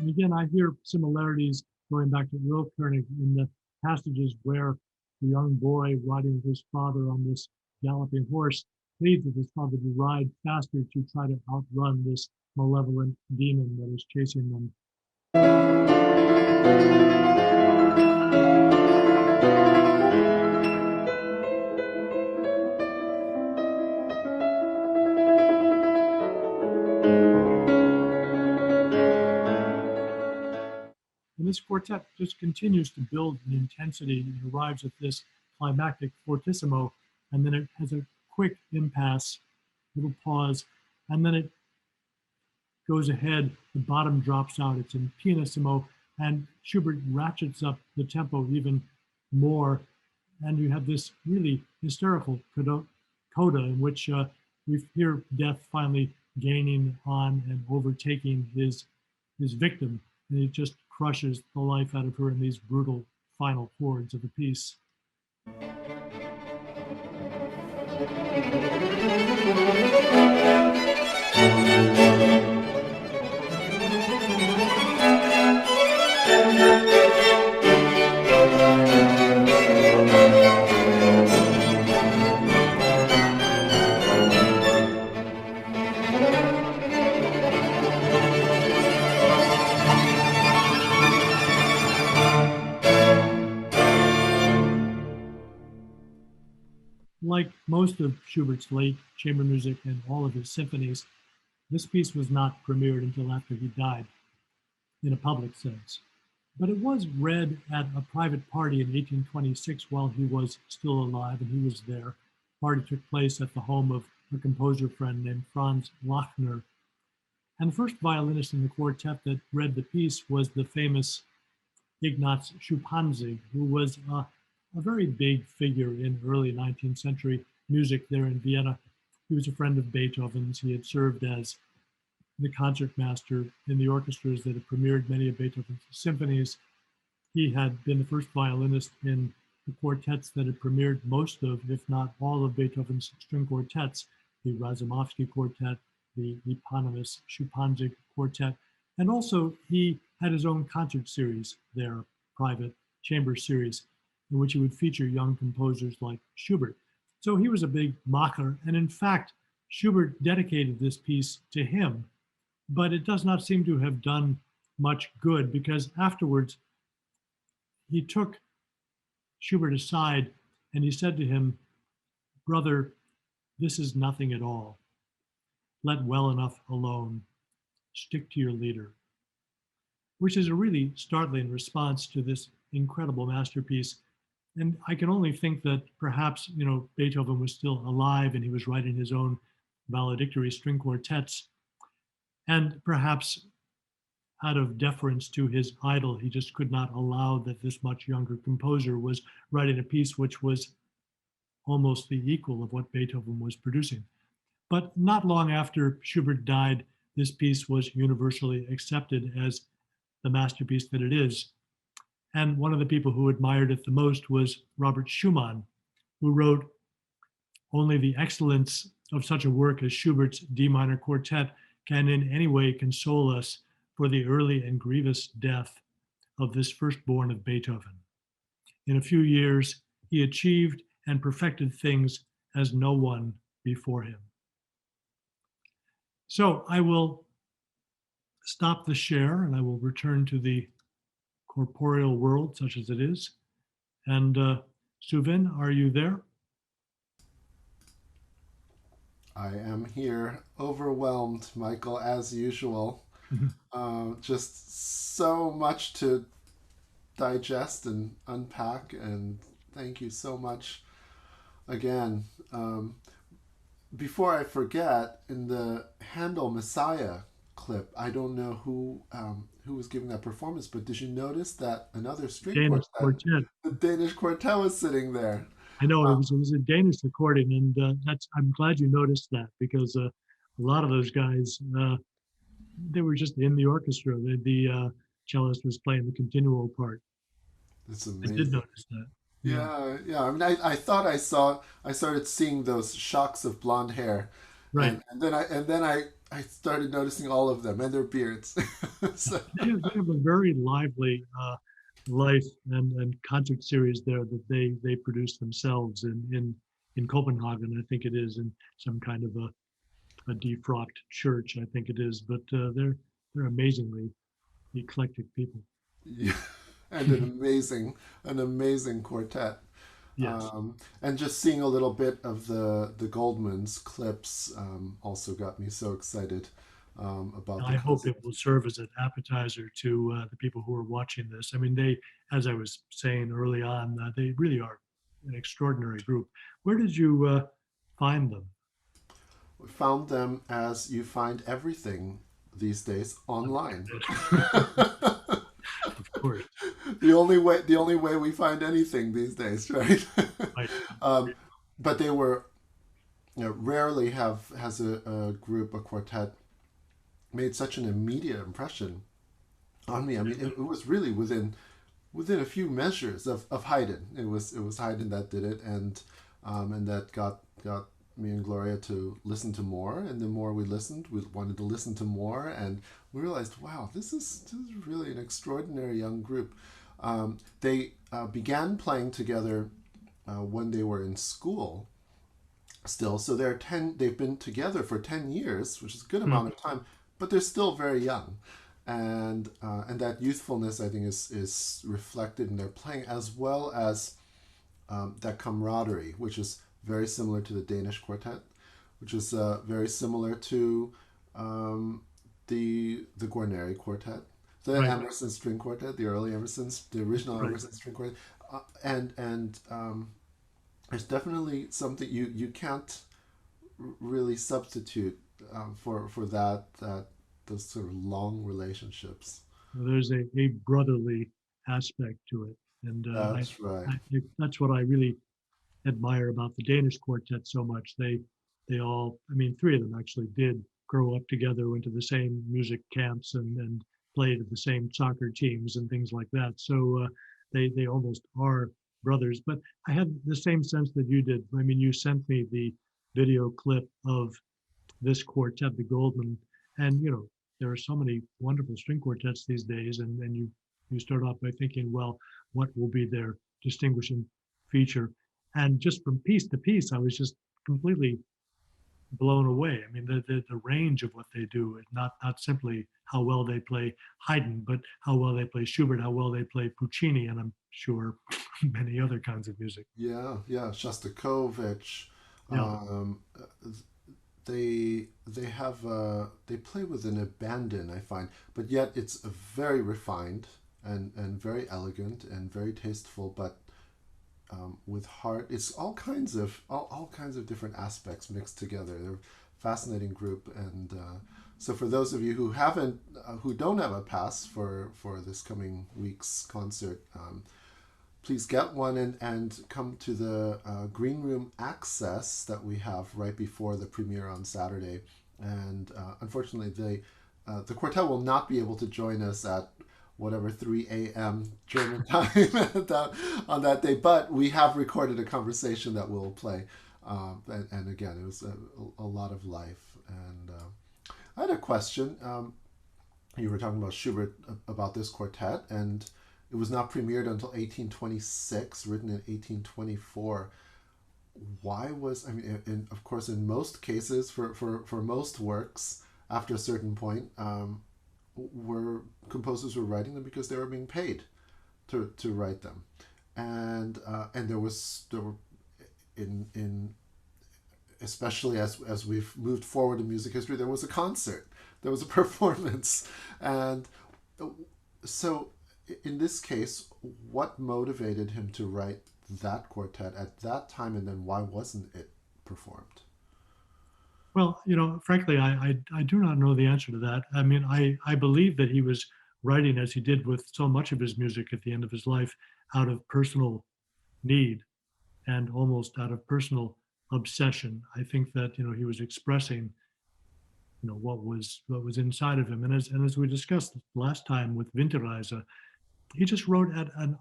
And again, I hear similarities going back to Erlkönig in the passages where the young boy riding with his father on this galloping horse pleads with his father to ride faster to try to outrun this malevolent demon that is chasing them. And this quartet just continues to build in intensity and arrives at this climactic fortissimo, and then it has a quick impasse, little pause, and then it goes ahead, the bottom drops out, it's in pianissimo, and Schubert ratchets up the tempo even more, and you have this really hysterical coda in which we hear death finally gaining on and overtaking his victim, and it just crushes the life out of her in these brutal final chords of the piece. Like most of Schubert's late chamber music and all of his symphonies, this piece was not premiered until after he died in a public sense. But it was read at a private party in 1826 while he was still alive, and he was there. The party took place at the home of a composer friend named Franz Lachner. And the first violinist in the quartet that read the piece was the famous Ignaz Schuppanzig, who was a very big figure in early 19th century music there in Vienna. He was a friend of Beethoven's. He had served as the concertmaster in the orchestras that had premiered many of Beethoven's symphonies. He had been the first violinist in the quartets that had premiered most of, if not all of Beethoven's string quartets, the Razumovsky Quartet, the eponymous Schuppanzig Quartet, and also he had his own concert series there, private chamber series, in which he would feature young composers like Schubert. So he was a big Macher, and in fact, Schubert dedicated this piece to him, but it does not seem to have done much good because afterwards, he took Schubert aside and he said to him, "Brother, this is nothing at all. Let well enough alone. Stick to your leader," which is a really startling response to this incredible masterpiece. And I can only think that perhaps, Beethoven was still alive and he was writing his own valedictory string quartets. And perhaps out of deference to his idol, he just could not allow that this much younger composer was writing a piece which was almost the equal of what Beethoven was producing. But not long after Schubert died, this piece was universally accepted as the masterpiece that it is. And one of the people who admired it the most was Robert Schumann, who wrote, "Only the excellence of such a work as Schubert's D minor quartet can in any way console us for the early and grievous death of this firstborn of Beethoven. In a few years, he achieved and perfected things as no one before him." So I will stop the share and I will return to the corporeal world, such as it is. And Suvin, are you there? I am here, overwhelmed, Michael, as usual. Just so much to digest and unpack, and thank you so much again. Before I forget, in the Handel Messiah clip, I don't know who was giving that performance, but did you notice that another string Danish quartet, quartet. the Danish quartet, was sitting there? I know it was a Danish recording, and I'm glad you noticed that, because a lot of those guys, they were just in the orchestra. The cellist was playing the continuo part. It's I did amazing. notice that. Yeah, Yeah. I mean, I thought I started seeing those shocks of blonde hair, right. and then I started noticing all of them and their beards. So, They have a very lively life and concert series there that they produce themselves in Copenhagen. I think it is, in some kind of a defrocked church. I think it is, but they're amazingly eclectic people. yeah, and an amazing quartet. Yes. And just seeing a little bit of the Goldman's clips also got me so excited about the I hope concert. it will serve as an appetizer to the people who are watching this. I mean, they, as I was saying early on, they really are an extraordinary group. Where did you find them? We found them as you find everything these days online. Of course. The only way we find anything these days, right? Right. um, but they were, rarely has a group, a quartet, made such an immediate impression on me. I mean, it was really within a few measures of Haydn. It was Haydn that did it, and that got me and Gloria to listen to more. And the more we listened, we wanted to listen to more, and we realized, wow, this is really an extraordinary young group. They began playing together when they were in school. Still, so they've been together for 10 years, which is a good amount of time, but they're still very young, and that youthfulness, I think, is reflected in their playing, as well as that camaraderie, which is very similar to the Danish quartet, which is very similar to the Guarneri quartet, the Right. Emerson string quartet, the early Emersons, the original Right. Emerson string quartet, and there's definitely something you can't really substitute for that those sort of long relationships. There's a brotherly aspect to it. And That's right. that's what I really admire about the Danish quartet so much. They all, I mean, three of them actually did grow up together, went to the same music camps and played at the same soccer teams and things like that. So they almost are brothers. But I had the same sense that you did. I mean, you sent me the video clip of this quartet, the Goldman, and there are so many wonderful string quartets these days, and you start off by thinking, well, what will be their distinguishing feature? And just from piece to piece, I was just completely blown away. I mean, the range of what they do, not simply how well they play Haydn, but how well they play Schubert, how well they play Puccini, and I'm sure many other kinds of music. Yeah, yeah, Shostakovich. Yeah. Um, they have they play with an abandon, I find, but yet it's very refined and very elegant and very tasteful, but with heart. It's all kinds of different aspects mixed together. They're a fascinating group, and so for those of you who haven't, who don't have a pass for this coming week's concert, please get one and come to the green room access that we have right before the premiere on Saturday. And unfortunately, the quartet will not be able to join us at whatever 3 a.m. German time on that day, but we have recorded a conversation that we'll play. And again, it was a lot of life. And I had a question. You were talking about Schubert, about this quartet, and it was not premiered until 1826, written in 1824. Why was, I mean, of course, in most cases, for most works, after a certain point, were composers were writing them because they were being paid to write them, and there were in especially as we've moved forward in music history, there was a concert, there was a performance, and so in this case, what motivated him to write that quartet at that time, and then why wasn't it performed? Well, frankly, I do not know the answer to that. I mean, I believe that he was writing, as he did with so much of his music at the end of his life, out of personal need and almost out of personal obsession. I think that he was expressing what was inside of him, and as we discussed last time with Winterreise, he just wrote at an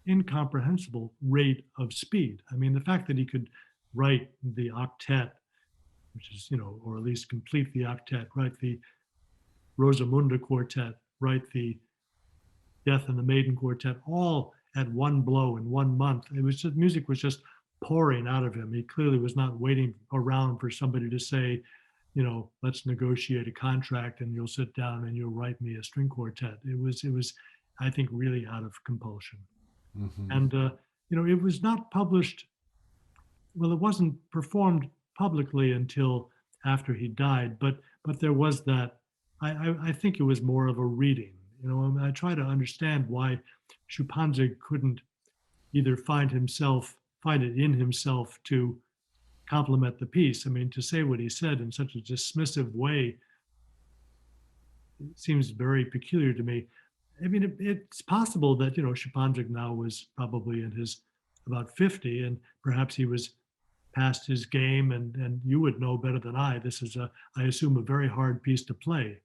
incomprehensible rate of speed. I mean, the fact that he could write the octet, which is, or at least complete the octet, write the Rosamunde quartet, write the Death and the Maiden quartet, all at one blow in 1 month. It was just, music was just pouring out of him. He clearly was not waiting around for somebody to say, let's negotiate a contract and you'll sit down and you'll write me a string quartet. It was, I think, really out of compulsion. Mm-hmm. And it was not published. Well, it wasn't performed publicly until after he died, but there was that. I think it was more of a reading. I try to understand why Schuppanzig couldn't either find it in himself to compliment the piece. I mean, to say what he said in such a dismissive way seems very peculiar to me. I mean, it's possible that Schuppanzig now was probably in his about 50, and perhaps he was past his game. And you would know better than I. This is I assume, a very hard piece to play.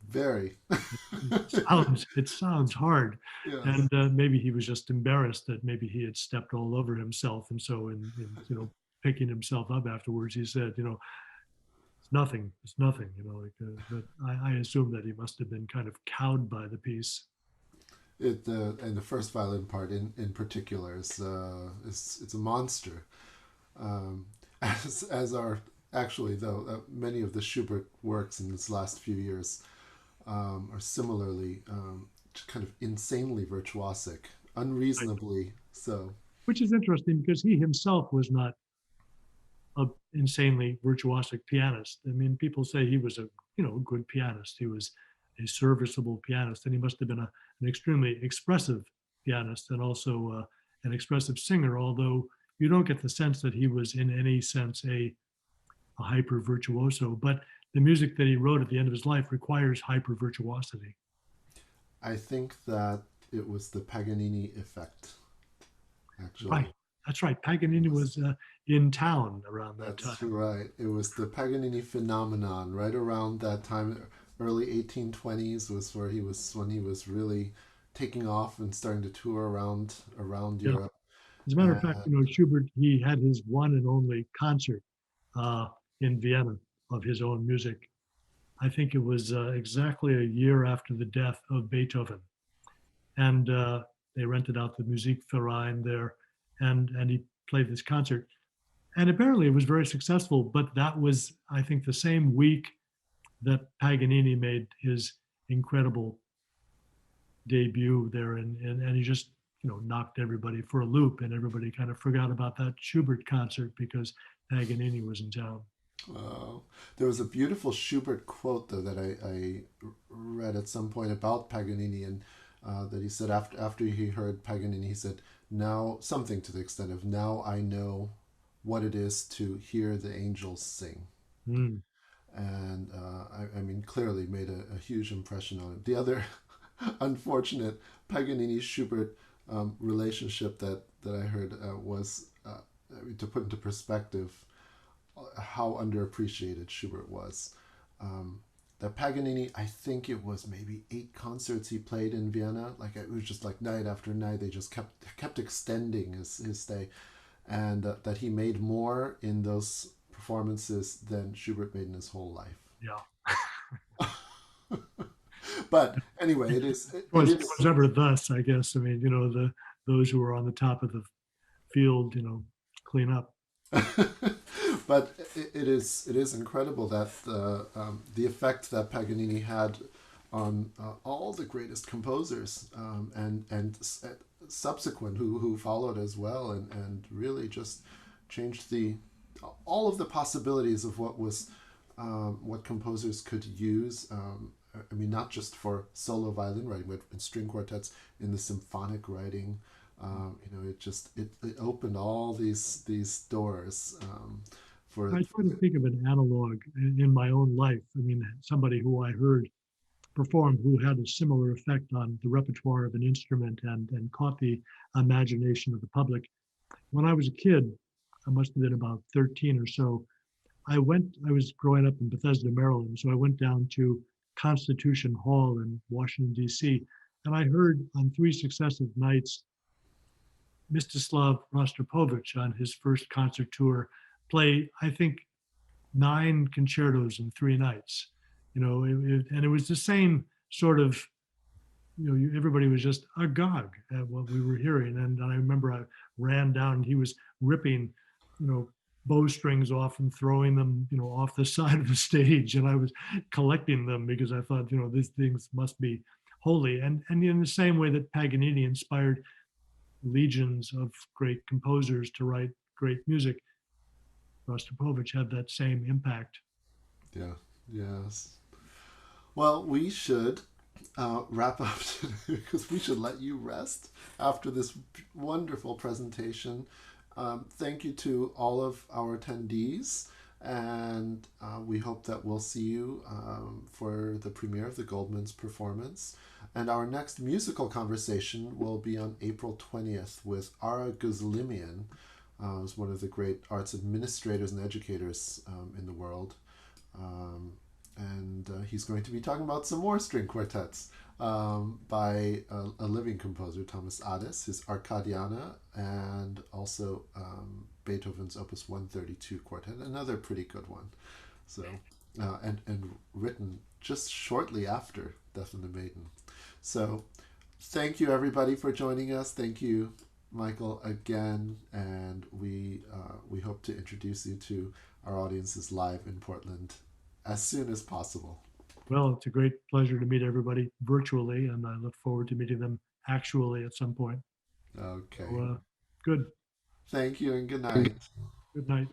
Very. It sounds hard, Yes. and maybe he was just embarrassed that maybe he had stepped all over himself, and so in picking himself up afterwards, he said, it's nothing, but I assume that he must have been kind of cowed by the piece. And the first violin part in particular is it's a monster. Um, as are actually though many of the Schubert works in this last few years are similarly kind of insanely virtuosic, Right. unreasonably so. Which is interesting because he himself was not a insanely virtuosic pianist. I mean, people say he was a good pianist. He was a serviceable pianist, and he must have been an extremely expressive pianist and also an expressive singer. Although you don't get the sense that he was in any sense a hyper virtuoso, but the music that he wrote at the end of his life requires hyper virtuosity. I think that it was the Paganini effect, Right. actually. That's right. It Paganini was was in town around that That's time. right. It was the Paganini phenomenon right around that time, early 1820s was where he was when he was really taking off and starting to tour around Yeah. Europe. As a matter of fact, And Schubert, he had his one and only concert uh, in Vienna of his own music. I think it was exactly a year after the death of Beethoven, and they rented out the Musikverein there, and he played this concert. And apparently it was very successful, but that was, I think, the same week that Paganini made his incredible debut there, and he just knocked everybody for a loop, and everybody kind of forgot about that Schubert concert because Paganini was in town. There was a beautiful Schubert quote though that I read at some point about Paganini, and that he said after he heard Paganini, he said, "Now something to the extent of now I know what it is to hear the angels sing." Mm. And I mean, clearly made a huge impression on him. The other unfortunate Paganini Schubert relationship that I heard was, I mean, to put into perspective how underappreciated Schubert was. That Paganini, I think it was maybe 8 concerts he played in Vienna. Like it was just like night after night. They just kept extending his stay, and that he made more in those performances than Schubert made in his whole life. Yeah. But anyway, it is. It was ever thus, I guess. I mean, those who are on the top of the field, clean up. But it is incredible that the effect that Paganini had on all the greatest composers, and subsequent who followed as well, and really just changed all of the possibilities of what composers could use. I mean, not just for solo violin writing, but in string quartets, in the symphonic writing. It opened all these doors for. I try to think of an analog in my own life. I mean, somebody who I heard perform who had a similar effect on the repertoire of an instrument and caught the imagination of the public. When I was a kid, I must have been about 13 or so. I was growing up in Bethesda, Maryland, so I went down to Constitution Hall in Washington, D.C., and I heard on 3 successive nights Mstislav Rostropovich on his first concert tour play, I think, 9 concertos in 3 nights. And it was the same sort of, everybody was just agog at what we were hearing. And I remember I ran down and he was ripping, bowstrings off and throwing them, off the side of the stage. And I was collecting them because I thought, these things must be holy. And in the same way that Paganini inspired legions of great composers to write great music, Rostropovich had that same impact. Yeah. Yes. Well, we should wrap up today because we should let you rest after this wonderful presentation. Thank you to all of our attendees, and we hope that we'll see you for the premiere of the Goldman's performance. And our next musical conversation will be on April 20th with Ara Guzlimian, who's one of the great arts administrators and educators in the world. And he's going to be talking about some more string quartets by a living composer, Thomas Adès, his Arcadiana, and also Beethoven's Opus 132 quartet, another pretty good one. So, and written just shortly after Death in the Maiden. So, thank you everybody for joining us. Thank you, Michael, again, and we hope to introduce you to our audiences live in Portland as soon as possible. Well, it's a great pleasure to meet everybody virtually, and I look forward to meeting them actually at some point. Okay. So, good. Thank you and good night. Good night.